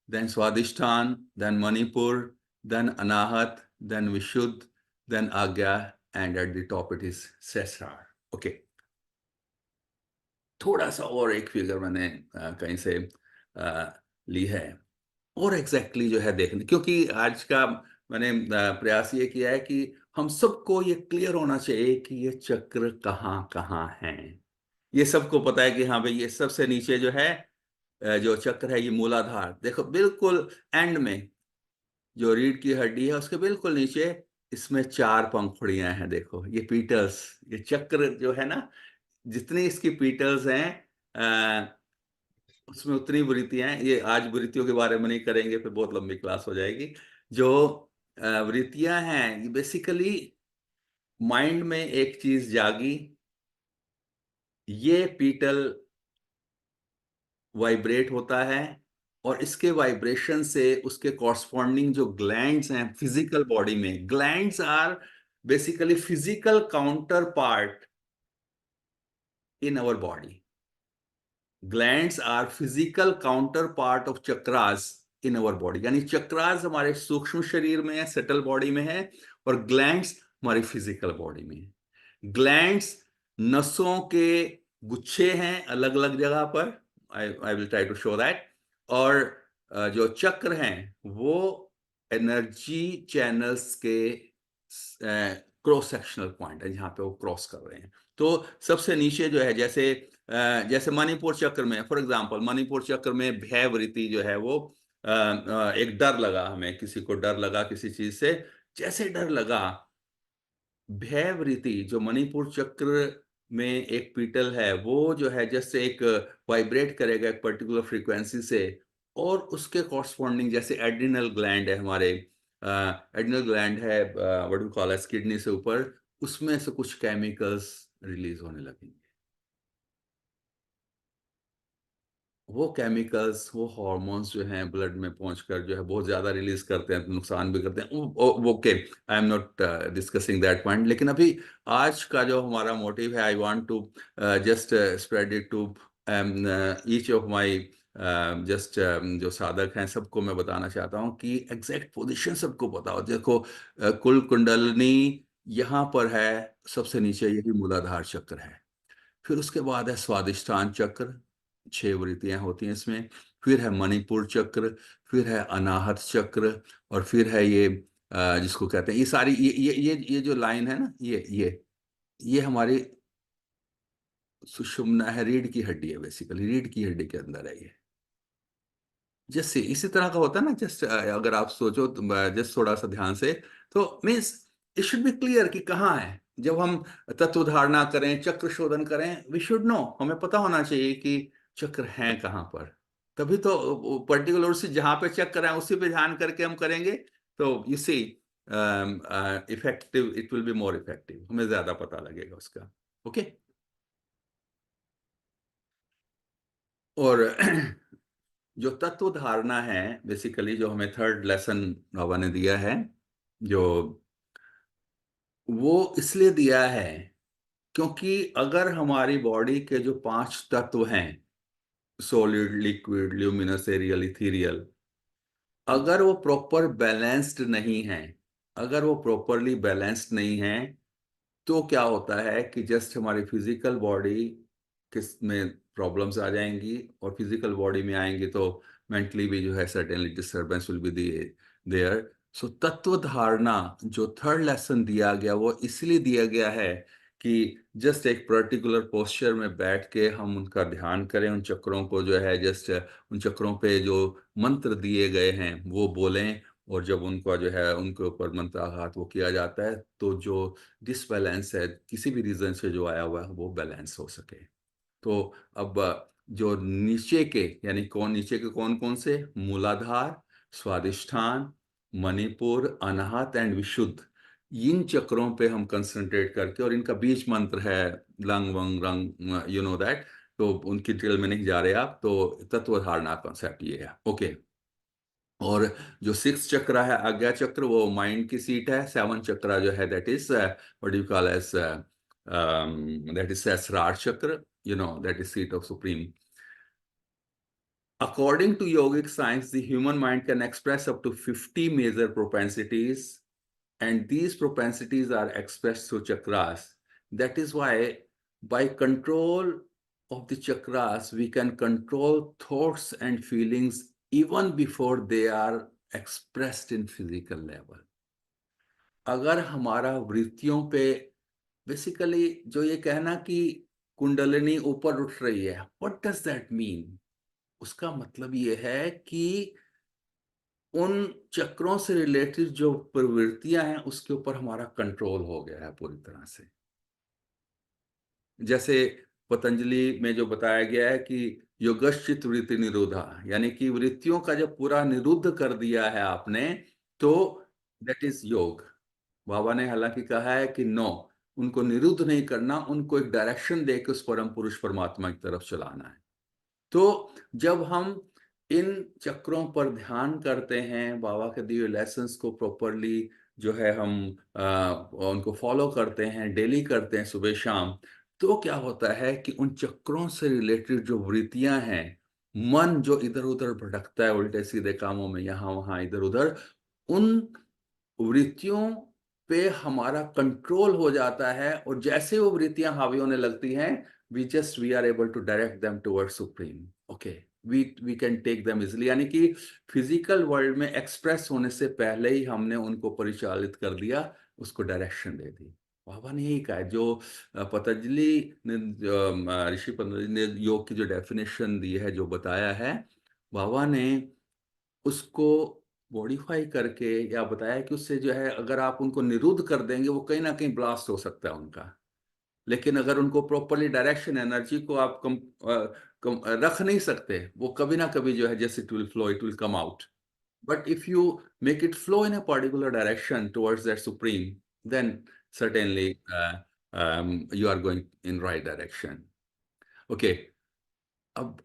then Svadhisthana, then Manipura, then Anahata, then Vishuddha, then Ajna, and at the top it is Sahasrara. Okay, थोड़ा सा और एक फिगर मैंने कहीं से ली है, और एग्जैक्टली जो है देखने, क्योंकि आज का मैंने प्रयास ये किया है कि हम सबको ये क्लियर होना चाहिए कि ये चक्र कहाँ कहाँ हैं। ये सबको पता है कि हाँ भाई, ये सबसे नीचे जो है जो चक्र है, ये मूलाधार। देखो बिल्कुल एंड में जो रीढ़ की हड्डी है, उसके बिल्कुल नीचे इसमें 4 पंखुड़ियां हैं। देखो ये पीटल्स, ये चक्र जो है ना, जितनी इसकी पीटल्स हैं उसमें उतनी वृत्तियां हैं। ये आज वृत्तियों के बारे में नहीं करेंगे, फिर बहुत लंबी क्लास हो जाएगी। जो वृत्तियां हैं, ये बेसिकली माइंड में एक चीज जागी, ये पीटल वाइब्रेट होता है, और इसके वाइब्रेशन से उसके कॉरस्पॉन्डिंग जो ग्लैंड्स हैं फिजिकल बॉडी में, glands are basically physical counterpart in our body. Glands are physical counterpart of chakras in our body. यानी चक्रास हमारे सूक्ष्म शरीर में है, सेटल बॉडी में है, और ग्लैंड्स हमारी फिजिकल बॉडी में। ग्लैंड्स नसों के गुच्छे हैं अलग अलग जगह पर, I will try to show that. और जो चक्र हैं वो एनर्जी चैनल्स के क्रॉस सेक्शनल पॉइंट है, जहाँ पे वो क्रॉस कर रहे हैं। तो सबसे नीचे जो है, जैसे मणिपुर चक्र में, फॉर एग्जांपल मणिपुर चक्र में भय वृत्ति जो है वो एक डर लगा, हमें किसी को डर लगा किसी चीज से, जैसे डर लगा, भय वृत्ति जो मणिपुर चक्र में एक पीटल है वो जो है जैसे एक वाइब्रेट करेगा एक पर्टिकुलर फ्रीक्वेंसी से, और उसके कॉरस्पॉन्डिंग जैसे एड्रिनल ग्लैंड है हमारे, एड्रिनल ग्लैंड है what you call as kidney से ऊपर, उसमें से कुछ केमिकल्स रिलीज होने लगेंगे। वो केमिकल्स, वो हार्मोन्स जो हैं ब्लड में पहुंचकर जो है बहुत ज्यादा रिलीज करते हैं, नुकसान भी करते हैं। Okay, I am not discussing that point, लेकिन अभी आज का जो हमारा मोटिव है, I want to just spread it to each of my just जो साधक हैं सबको मैं बताना चाहता हूँ कि एग्जैक्ट पोजीशन सबको पता हो। देखो कुल कुंडलनी यहाँ पर है, सबसे नीचे यही मूलाधार चक्र है, फिर उसके बाद है स्वादिष्ठान चक्र, 6 वृत्तियां होती हैं इसमें, फिर है मणिपुर चक्र, फिर है अनाहत चक्र, और फिर है ये जिसको कहते हैं, ये सारी ये जो लाइन है ना, ये हमारी सुषुम्ना है, रीढ़ की हड्डी है, बेसिकली रीढ़ की हड्डी के अंदर है ये। जैसे इसी तरह का होता है ना, जस्ट अगर आप सोचो जस्ट थोड़ा सा ध्यान से, तो means it should be clear कि कहाँ है। जब हम तत्व धारणा करें, चक्र शोधन करें, वी शुड नो, हमें पता होना चाहिए कि चक्र हैं कहाँ पर। तभी तो पर्टिकुलर उसी जहाँ पे चक्र है उसी पे ध्यान करके हम करेंगे, तो you see effective, it will be more effective, हमें ज्यादा पता लगेगा उसका। ओके। और जो तत्व धारणा है, बेसिकली जो हमें थर्ड लेसन बाबा ने दिया है, जो वो इसलिए दिया है क्योंकि अगर हमारी बॉडी के जो 5 तत्व हैं, solid, liquid, luminous, aerial, ethereal, अगर वो प्रॉपर बैलेंस्ड नहीं है, अगर वो प्रॉपरली बैलेंस्ड नहीं है, तो क्या होता है कि जस्ट हमारी फिजिकल बॉडी किस में प्रॉब्लम्स आ जाएंगी, और फिजिकल बॉडी में आएंगी तो मेंटली भी जो है certainly disturbance will be there. So तत्व धारणा जो थर्ड लेसन दिया गया वो इसलिए दिया गया है कि जस्ट एक पर्टिकुलर पोस्चर में बैठ के हम उनका ध्यान करें, उन चक्रों को जो है जस्ट उन चक्रों पे जो मंत्र दिए गए हैं वो बोलें, और जब उनका जो है उनके ऊपर मंत्राघात वो किया जाता है, तो जो डिसबैलेंस है किसी भी रीजन से जो आया हुआ है वो बैलेंस हो सके। तो अब जो नीचे के, यानी कौन नीचे के कौन कौन से, मूलाधार, स्वादिष्ठान, मणिपुर, अनाहत एंड विशुद्ध, इन चक्रों पे हम कंसंट्रेट करके, और इनका बीज मंत्र है लंग वंग रंग, यू नो दैट, तो उनकी डिटेल में नहीं जा रहे आप, तो तत्व धारणा कॉन्सेप्ट ये है। ओके। और जो 6 चक्र है, आज्ञा चक्र, वो माइंड की सीट है। 7 चक्र जो है that is what you call as that is sahasrara chakra, you know, that is seat of supreme. According to yogic science, the human mind can express up to 50 major propensities, and these propensities are expressed through chakras. That is why by control of the chakras we can control thoughts and feelings even before they are expressed in physical level. अगर हमारा वृत्तियों पे, basically जो ये कहना कि कुंडलिनी ऊपर उठ रही है, व्हाट डज दैट मीन? उसका मतलब ये है कि उन चक्रों से रिलेटेड जो प्रवृत्तियां हैं उसके ऊपर हमारा कंट्रोल हो गया है पूरी तरह से। जैसे पतंजलि में जो बताया गया है कि योगश्चित वृत्ति निरोधा, यानी कि वृत्तियों का जब पूरा निरुद्ध कर दिया है आपने, तो दैट इज योग। बाबा ने हालांकि कहा है कि नो, उनको निरुद्ध नहीं करना, उनको एक डायरेक्शन देकर उस परम पुरुष परमात्मा की तरफ चलाना है। तो जब हम इन चक्रों पर ध्यान करते हैं, बाबा के दिए लेसन्स को प्रॉपरली जो है हम उनको फॉलो करते हैं, डेली करते हैं सुबह शाम, तो क्या होता है कि उन चक्रों से रिलेटेड जो वृत्तियां हैं, मन जो इधर उधर भटकता है उल्टे सीधे कामों में, यहाँ वहाँ इधर उधर, उन वृत्तियों पे हमारा कंट्रोल हो जाता है, और जैसे वो वृत्तियां हावी होने लगती हैं, we are able to direct them toward supreme. Okay, we can take them easily, यानी कि फिजिकल वर्ल्ड में एक्सप्रेस होने से पहले ही हमने उनको परिचालित कर दिया, उसको डायरेक्शन दे दी। बाबा ने यही कहा है, जो पतंजलि ने ऋषि पतंजलि ने योग की जो डेफिनेशन दी है, जो बताया है, बाबा ने उसको मॉडिफाई करके या बताया कि उससे जो है, अगर आप उनको निरुद्ध कर देंगे, वो कहीं ना कहीं ब्लास्ट हो सकता है उनका। लेकिन अगर उनको प्रॉपरली डायरेक्शन, एनर्जी को आप रख नहीं सकते, वो कभी ना कभी जो है, जैसे it will flow, it will come out. But if you make it flow in a particular direction towards that supreme, then certainly you are going in right direction. Okay, अब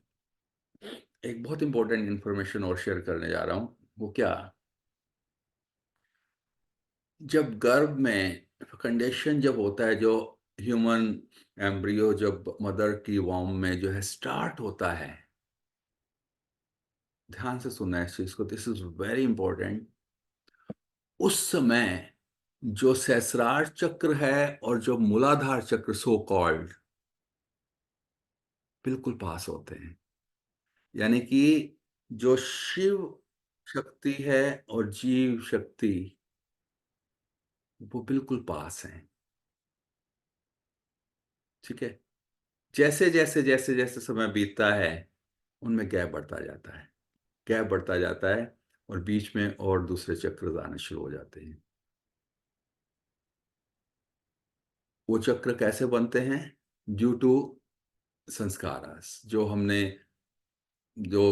एक बहुत इंपॉर्टेंट इंफॉर्मेशन और share करने जा रहा हूं। वो क्या, जब गर्भ में कंडीशन जब होता है, जो ह्यूमन एम्ब्रियो जब मदर की वॉम में जो है स्टार्ट होता है, ध्यान से सुनना है इस चीज को, दिस इज वेरी इंपॉर्टेंट। उस समय जो सहस्रार चक्र है और जो मूलाधार चक्र सो कॉल्ड बिल्कुल पास होते हैं। यानी कि जो शिव शक्ति है और जीव शक्ति, वो बिल्कुल पास हैं। ठीक है, जैसे जैसे जैसे जैसे समय बीतता है, उनमें गैप बढ़ता जाता है, गैप बढ़ता जाता है, और बीच में और दूसरे चक्र आने शुरू हो जाते हैं। वो चक्र कैसे बनते हैं? ड्यू टू संस्कारास, जो हमने जो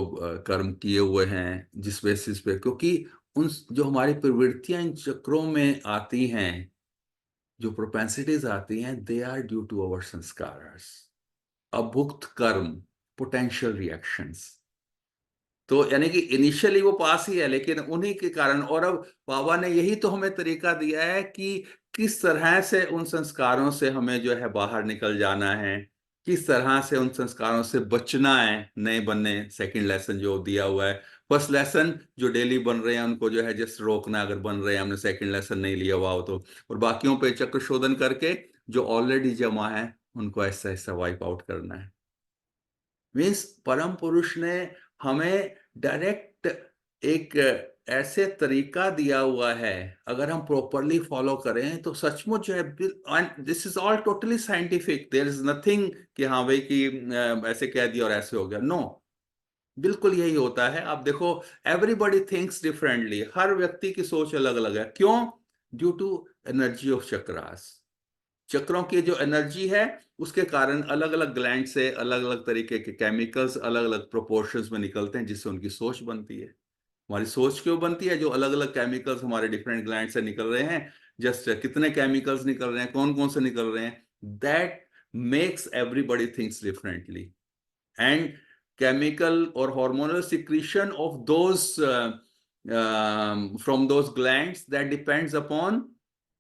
कर्म किए हुए हैं, जिस बेसिस पे, क्योंकि उन जो हमारी प्रवृत्तियां इन चक्रों में आती हैं, जो प्रोपेंसिटीज आती हैं, they are due to our samskaras, abhukta karma, potential reactions. तो यानी कि इनिशियली वो पास ही है, लेकिन उन्हीं के कारण, और अब बाबा ने यही तो हमें तरीका दिया है कि किस तरह से उन संस्कारों से हमें जो है बाहर निकल जाना है, किस तरह से उन संस्कारों से बचना है, नहीं बनने। सेकंड लेसन जो दिया हुआ है, फर्स्ट लेसन जो डेली बन रहे हैं उनको जो है जस्ट रोकना, अगर बन रहे हैं, हमने सेकंड लेसन नहीं लिया हुआ हो तो, और बाकियों पे चक्र शोधन करके जो ऑलरेडी जमा है उनको ऐसा ऐसा वाइप आउट करना है। मीन्स परम पुरुष ने हमें डायरेक्ट एक ऐसे तरीका दिया हुआ है, अगर हम प्रॉपरली फॉलो करें तो सचमुच जो है, this is all totally scientific, there is nothing कि हाँ भाई कि ऐसे कह दिया और ऐसे हो गया, नो। बिल्कुल यही होता है। आप देखो, एवरीबॉडी थिंक्स डिफरेंटली, हर व्यक्ति की सोच अलग अलग है। क्यों? Due to energy of chakras, चक्रों की जो एनर्जी है, उसके कारण अलग अलग ग्लैंड से अलग अलग तरीके के केमिकल्स अलग अलग प्रोपोर्शंस में निकलते हैं, जिससे उनकी सोच बनती है। हमारी सोच क्यों बनती है? जो अलग अलग केमिकल्स हमारे डिफरेंट ग्लैंड से निकल रहे हैं, जस्ट कितने केमिकल्स निकल रहे हैं, कौन कौन से निकल रहे हैं, that makes everybody thinks differently. And chemical or hormonal secretion of those from those glands, that depends upon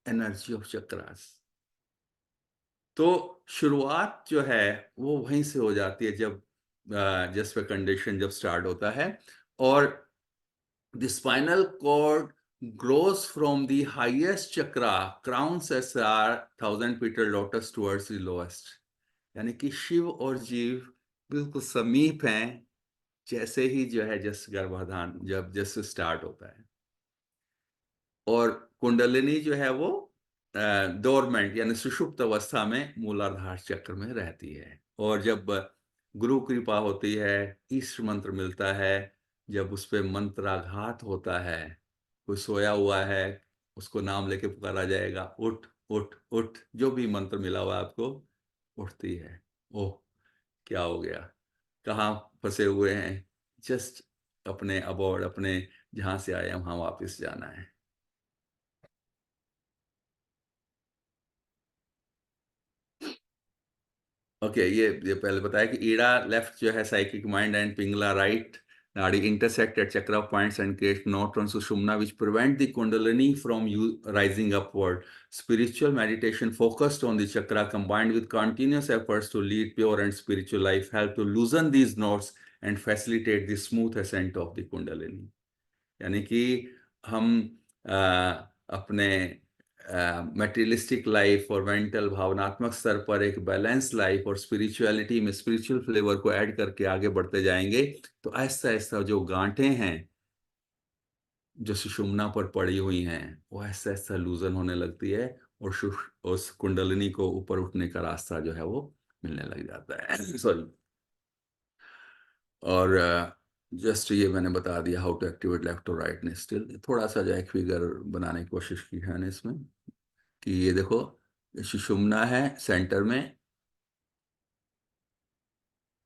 energy of chakras. तो शुरुआत जो है वो वहीं से हो जाती है, जब जस्ट कंडीशन जब स्टार्ट होता है, और the spinal cord grows from the highest chakra, crown sesar, thousand petal lotus, towards the lowest। यानी कि शिव और जीव बिल्कुल समीप हैं, जैसे ही जो है जस गर्भाधान जब जस स्टार्ट होता है, और कुंडलिनी जो है वो डोरमेंट यानी सुषुप्त अवस्था में मूलाधार चक्र में रहती है। और जब गुरु कृपा होती है, ईश्वर मंत्र मिलता है, जब उस पे मंत्राघात होता है, कोई सोया हुआ है, उसको नाम लेके पुकारा जाएगा, उठ उठ उठ, जो भी मंत्र मिला हुआ है आपको, उठती है। ओह, क्या हो गया, कहाँ फंसे हुए हैं, जस्ट अपने अबोर्ड, अपने जहां से आए हैं वहां वापस जाना है। ओके, ये पहले बताया कि ईड़ा लेफ्ट जो है psychic mind, and Pingala right nadi intersect at chakra points and create knot on sushumna, which prevent the kundalini from you rising upward. Spiritual meditation focused on the chakra combined with continuous efforts to lead pure and spiritual life help to loosen these knots and facilitate the smooth ascent of the kundalini। यानी कि हम अपने materialistic life और mental भावनात्मक स्तर पर एक balance life और स्पिरिचुअलिटी में स्पिरिचुअल फ्लेवर को ऐड करके आगे बढ़ते जाएंगे, तो ऐसा ऐसा जो गांठें हैं जो सुषुम्ना पर पड़ी हुई हैं वो ऐसा ऐसा लूजन होने लगती है, और उस कुंडलिनी को ऊपर उठने का रास्ता जो है वो मिलने लग जाता है। सॉरी। और जस्ट ये मैंने बता दिया हाउ टू एक्टिवेट लेफ्ट और राइट ने स्टिल थोड़ा सा जो एक फिगर बनाने की कोशिश की है ना इसमें, कि ये देखो सुषुम्ना है सेंटर में,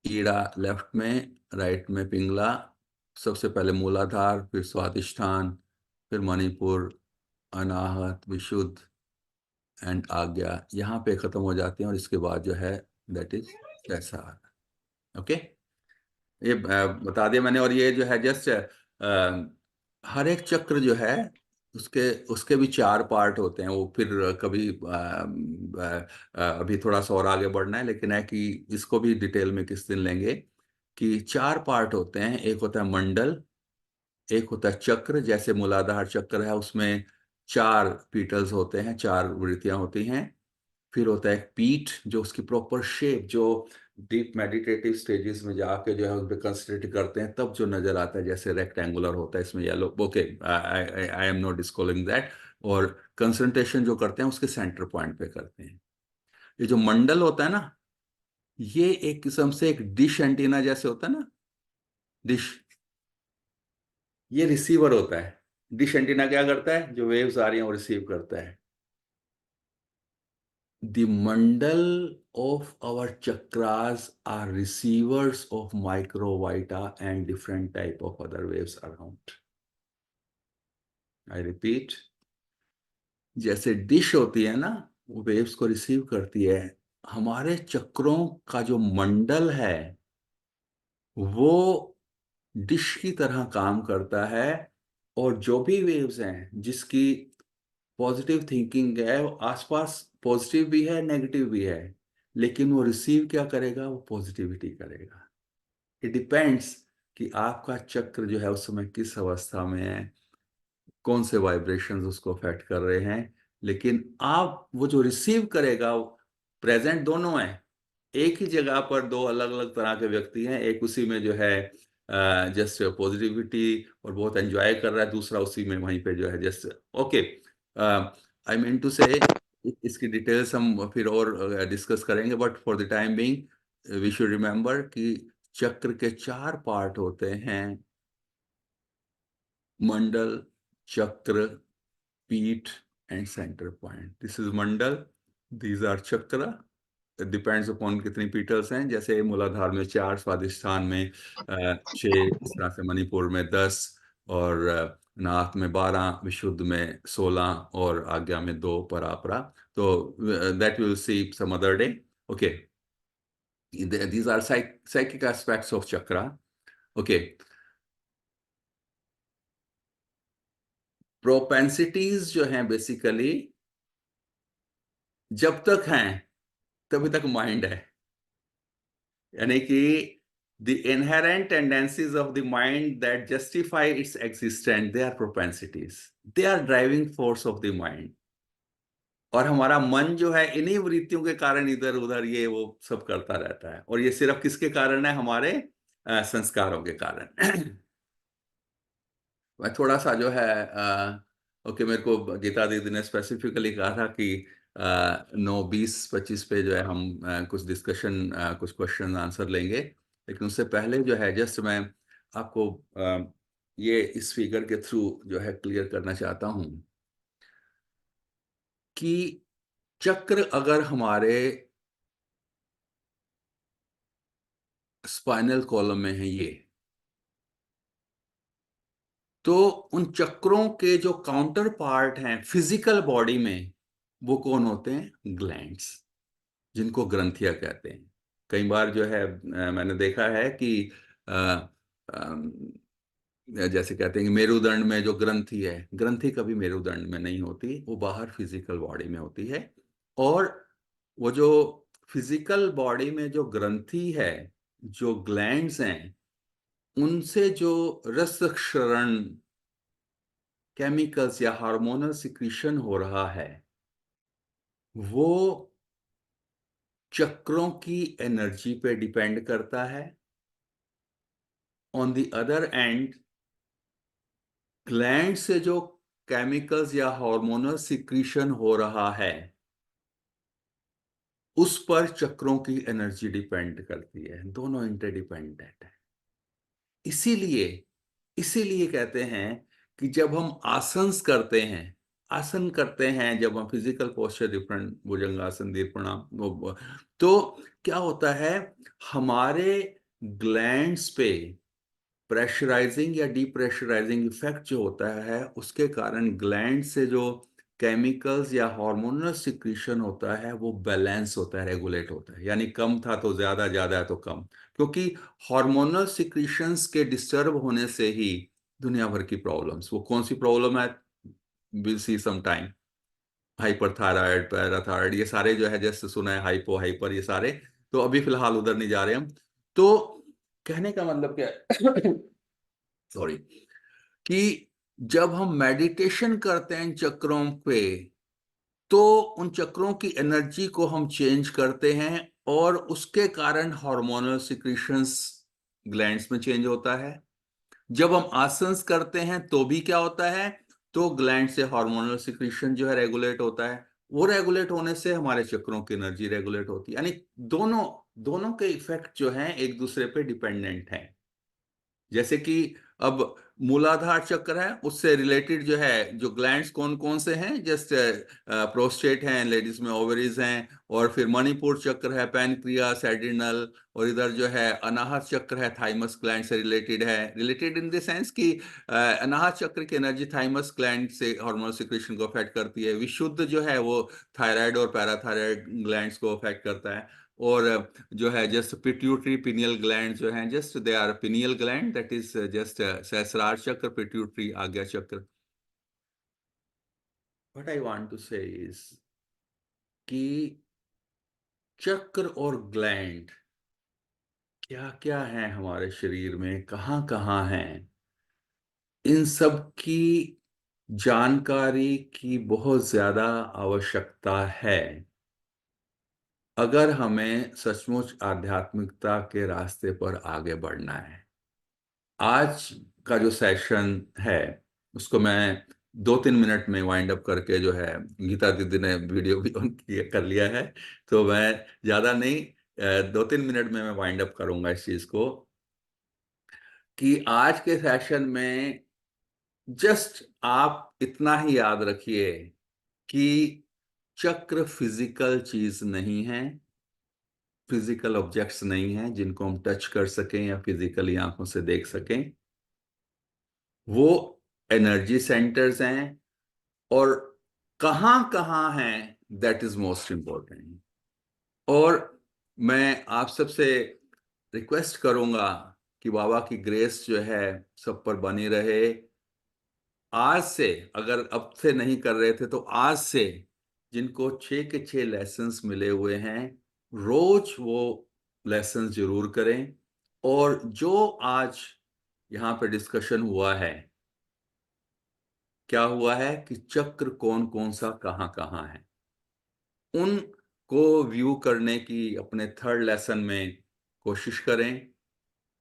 ईड़ा लेफ्ट में, राइट में पिंगला, सबसे पहले मूलाधार, फिर स्वादिष्ठान, फिर मणिपुर, अनाहत, विशुद्ध एंड आज्ञा, यहाँ पे खत्म हो जाते हैं, और इसके बाद जो है दैट इज कैसा। ओके, ये बता दिया मैंने। और ये जो है जस्ट हर एक चक्र जो है उसके उसके भी चार पार्ट होते हैं। वो फिर कभी अभी थोड़ा सा और आगे बढ़ना है, लेकिन है कि इसको भी डिटेल में किस दिन लेंगे, कि चार पार्ट होते हैं। एक होता है मंडल, एक होता है चक्र, जैसे मूलाधार चक्र है उसमें चार पीटल्स होते हैं, चार वृत्तियां होती हैं। फिर होता है एक पीठ, जो उसकी प्रॉपर शेप, जो डीप मेडिटेटिव स्टेजेस में जाके जो है उस पर कंसंट्रेट करते हैं, तब जो नजर आता है जैसे रेक्टेंगुलर होता है, इसमें yellow. Okay, I am not discussing that. और कंसंट्रेशन जो करते हैं उसके सेंटर पॉइंट पे करते हैं। ये जो मंडल होता है ना, ये एक किस्म से एक डिश एंटीना जैसे होता है ना, डिश, ये रिसीवर होता है। डिश एंटीना क्या करता है, जो वेव्स आ रही हैं वो रिसीव करता है। The mandal of our chakras are receivers of microvita and different type of other waves around. I repeat, जैसे डिश होती है ना, वो वेव्स को रिसीव करती है, हमारे चक्रों का जो मंडल है वो डिश की तरह काम करता है। और जो भी वेव्स हैं जिसकी पॉजिटिव थिंकिंग है, वो आसपास पॉजिटिव भी है नेगेटिव भी है, लेकिन वो रिसीव क्या करेगा, वो पॉजिटिविटी करेगा। इट डिपेंड्स कि आपका चक्र जो है उस समय किस अवस्था में है, कौन से वाइब्रेशंस उसको अफेक्ट कर रहे हैं। लेकिन आप वो जो रिसीव करेगा, प्रेजेंट दोनों है, एक ही जगह पर दो अलग अलग तरह के व्यक्ति हैं। एक उसी में जो है जस्ट पॉजिटिविटी और बहुत एंजॉय कर रहा है, दूसरा उसी में वहीं पे जो है just okay. I mean to say इसकी डिटेल्स हम फिर और डिस्कस करेंगे, but for the time being we should remember कि चक्र के चार पार्ट होते हैं, mandal, chakra, peeth and centre point. This is mandal, these are chakra, depends upon कितनी पीटल्स हैं। जैसे मूलाधार में चार, स्वादिष्ठान में छः, इस तरह से मणिपुर में 10, और नाथ में 12, विशुद्ध में 16, और आज्ञा में 2, परापरा। तो that will see some other day. Okay, these are psychic aspects of chakra. Okay, propensities जो हैं बेसिकली जब तक हैं तभी तक माइंड है, यानी कि the inherent tendencies of the mind that justify its existence, they are propensities, they are driving force of the mind। और हमारा मन जो है इन्हीं वृत्तियों के कारण इधर उधर ये वो सब करता रहता है, और ये सिर्फ किसके कारण है, हमारे संस्कारों के कारण। मैं थोड़ा सा जो है ओके, मेरे को गीता दीदी ने स्पेसिफिकली कहा था कि 9, 20, 25 पे जो है हम कुछ डिस्कशन, कुछ क्वेश्चन आंसर लेंगे। लेकिन उससे पहले जो है जस्ट मैं आपको ये इस फिगर के थ्रू जो है क्लियर करना चाहता हूँ कि चक्र अगर हमारे स्पाइनल कॉलम में है ये, तो उन चक्रों के जो काउंटर पार्ट हैं फिजिकल बॉडी में, वो कौन होते हैं, ग्लैंड्स, जिनको ग्रंथियां कहते हैं। कई बार जो है मैंने देखा है कि अ, अम, जैसे कहते हैं कि मेरुदंड में जो ग्रंथि है, ग्रंथि कभी मेरुदंड में नहीं होती, वो बाहर फिजिकल बॉडी में होती है। और वो जो फिजिकल बॉडी में जो ग्रंथि है, जो ग्लैंड्स हैं, उनसे जो रस क्षरण केमिकल्स या हार्मोनल सिक्रीशन हो रहा है, वो चक्रों की एनर्जी पे डिपेंड करता है। On the other and, gland से जो केमिकल्स या हार्मोनल सिक्रीशन हो रहा है, उस पर चक्रों की एनर्जी डिपेंड करती है। दोनों इंटरडिपेंडेंट है। इसीलिए इसीलिए कहते हैं कि जब हम आसन करते हैं, जब हम फिजिकल पोस्चर, डिफरेंट भुजंगासन, दीर्घणाम, तो क्या होता है, हमारे ग्लैंड्स पे प्रेशराइजिंग या डीप्रेशराइजिंग इफेक्ट जो होता है, उसके कारण ग्लैंड से जो केमिकल्स या हार्मोनल सिक्रीशन होता है वो बैलेंस होता है, रेगुलेट होता है। यानी कम था तो ज्यादा, ज्यादा है तो कम। क्योंकि हार्मोनल सिक्रीशंस के डिस्टर्ब होने से ही दुनिया भर की प्रॉब्लम्स, वो कौन सी प्रॉब्लम है, will see some time. Hyperthyroid, parathyroid, ये सारे जो है, जैसे सुना है हाइपो हाइपर, ये सारे, तो अभी फिलहाल उधर नहीं जा रहे हम। तो कहने का मतलब क्या है सॉरी, कि जब हम मेडिटेशन करते हैं इन चक्रों पे, तो उन चक्रों की एनर्जी को हम चेंज करते हैं, और उसके कारण हार्मोनल सिक्रीशंस ग्लैंड्स में चेंज होता है। जब हम आसंस करते हैं तो भी क्या होता है, तो ग्लैंड से हार्मोनल सिक्रीशन जो है रेगुलेट होता है। वो रेगुलेट होने से हमारे चक्रों की एनर्जी रेगुलेट होती है। यानी दोनों दोनों के इफेक्ट जो हैं एक दूसरे पे डिपेंडेंट हैं। जैसे कि अब मूलाधार चक्र है, उससे रिलेटेड जो है, जो ग्लैंड्स कौन कौन से हैं, जस्ट प्रोस्टेट हैं, लेडीज में ओवरीज हैं, और फिर मणिपुर चक्र है, पैनक्रियास, एड्रिनल, और इधर जो है अनाहत चक्र है, थाइमस ग्लैंड से रिलेटेड है। रिलेटेड इन द सेंस कि अनाहत चक्र की एनर्जी थाइमस ग्लैंड से हार्मोनल सिक्रेशन को अफेक्ट करती है। विशुद्ध जो है वो थायराइड और पैराथायराइड ग्लैंड्स को अफेक्ट करता है। और जो है जस्ट पिट्यूटरी पिनियल ग्लैंड जो हैं, just they are pineal gland, that is just sahasrara chakra, pituitary, ajna chakra. What I want to say is कि चक्र और ग्लैंड क्या क्या है हमारे शरीर में, कहाँ कहाँ हैं, इन सब की जानकारी की बहुत ज्यादा आवश्यकता है, अगर हमें सचमुच आध्यात्मिकता के रास्ते पर आगे बढ़ना है। आज का जो सेशन है, उसको मैं 2-3 मिनट में वाइंड अप करके, जो है गीता दीदी ने वीडियो भी ऑन कर लिया है, तो मैं ज्यादा नहीं, 2-3 मिनट में मैं वाइंड अप करूंगा इस चीज को, कि आज के सेशन में जस्ट आप इतना ही याद रखिए कि चक्र फिजिकल चीज नहीं है, फिजिकल ऑब्जेक्ट्स नहीं है जिनको हम टच कर सकें या फिजिकली आंखों से देख सकें। वो एनर्जी सेंटर्स हैं, और कहाँ कहाँ हैं, दैट इज मोस्ट इंपॉर्टेंट। और मैं आप सबसे रिक्वेस्ट करूंगा कि बाबा की ग्रेस जो है सब पर बनी रहे। आज से, अगर अब से नहीं कर रहे थे तो आज से, जिनको 6 के 6 लेसन्स मिले हुए हैं, रोज वो लेसन्स जरूर करें। और जो आज यहाँ पे डिस्कशन हुआ है, क्या हुआ है कि चक्र कौन कौन सा कहाँ कहाँ है, उनको व्यू करने की अपने 3rd लेसन में कोशिश करें।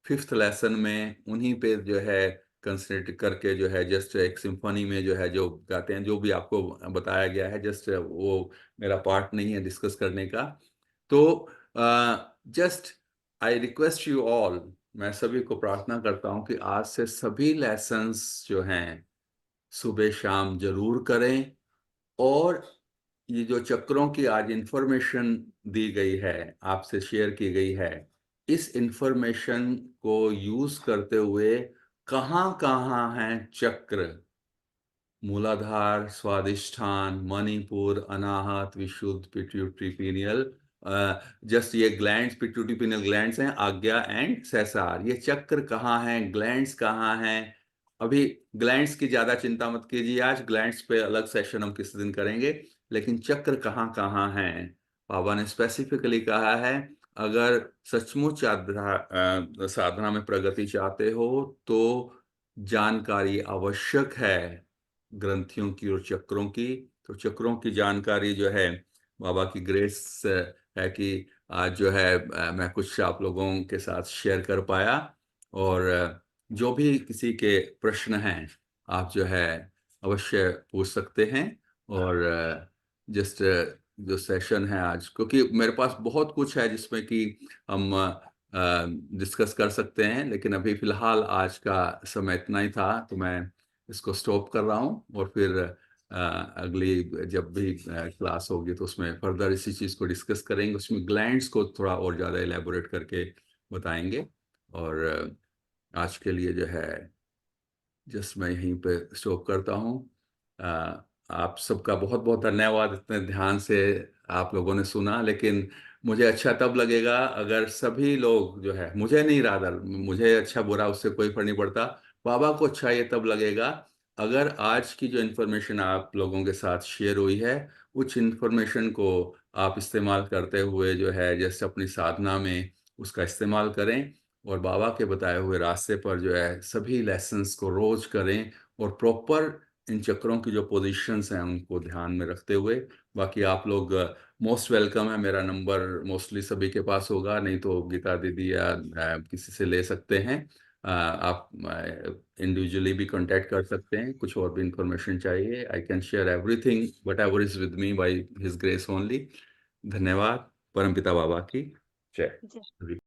5th लेसन में उन्हीं पे जो है कंसंट्रेट करके, जो है जस्ट एक सिम्फनी में जो है जो गाते हैं, जो भी आपको बताया गया है, जस्ट वो मेरा पार्ट नहीं है डिस्कस करने का। तो just I request you all, मैं सभी को प्रार्थना करता हूं कि आज से सभी लेसन्स जो हैं सुबह शाम जरूर करें। और ये जो चक्रों की आज इंफॉर्मेशन दी गई है, आपसे शेयर की गई है, इस इंफॉर्मेशन को यूज करते हुए कहाँ कहाँ हैं चक्र, मूलाधार, स्वादिष्ठान, मणिपुर, अनाहत, विशुद्ध, पिट्यूटरी, पीनियल, जस्ट ये ग्लैंड्स, पिट्यूटरी पीनियल ग्लैंड्स हैं, आज्ञा एंड सहसार, ये चक्र कहाँ हैं, ग्लैंड्स कहाँ हैं। अभी ग्लैंड्स की ज्यादा चिंता मत कीजिए, आज ग्लैंड्स पे अलग सेशन हम किसी दिन करेंगे, लेकिन चक्र कहाँ कहाँ हैं, बाबा ने स्पेसिफिकली कहा है। अगर सचमुच साधना में प्रगति चाहते हो तो जानकारी आवश्यक है, ग्रंथियों की और चक्रों की। तो चक्रों की जानकारी जो है बाबा की ग्रेस है कि आज जो है मैं कुछ आप लोगों के साथ शेयर कर पाया। और जो भी किसी के प्रश्न हैं आप जो है अवश्य पूछ सकते हैं। और जस्ट जो सेशन है आज, क्योंकि मेरे पास बहुत कुछ है जिसमें कि हम डिस्कस कर सकते हैं, लेकिन अभी फिलहाल आज का समय इतना ही था, तो मैं इसको स्टॉप कर रहा हूँ। और फिर अगली जब भी क्लास होगी तो उसमें फर्दर इसी चीज़ को डिस्कस करेंगे, उसमें ग्लैंड्स को थोड़ा और ज़्यादा एलेबोरेट करके बताएंगे। और आज के लिए जो है जस्ट मैं यहीं पे स्टॉप करता हूँ। आप सबका बहुत बहुत धन्यवाद, इतने ध्यान से आप लोगों ने सुना। लेकिन मुझे अच्छा तब लगेगा अगर सभी लोग जो है, मुझे नहीं, रहा मुझे अच्छा बुरा उससे कोई फर्क नहीं पड़ता, बाबा को अच्छा ये तब लगेगा अगर आज की जो इन्फॉर्मेशन आप लोगों के साथ शेयर हुई है उस इन्फॉर्मेशन को आप इस्तेमाल करते हुए जो है जैसे अपनी साधना में उसका इस्तेमाल करें, और बाबा के बताए हुए रास्ते पर जो है सभी लेसन्स को रोज करें, और प्रॉपर इन चक्रों की जो पोजीशंस हैं उनको ध्यान में रखते हुए। बाकी आप लोग मोस्ट वेलकम है, मेरा नंबर मोस्टली सभी के पास होगा, नहीं तो गीता दीदी या किसी से ले सकते हैं। आप इंडिविजुअली भी कांटेक्ट कर सकते हैं, कुछ और भी इंफॉर्मेशन चाहिए, I can share everything what ever is with me by his grace only. धन्यवाद। परमपिता बाबा की जय।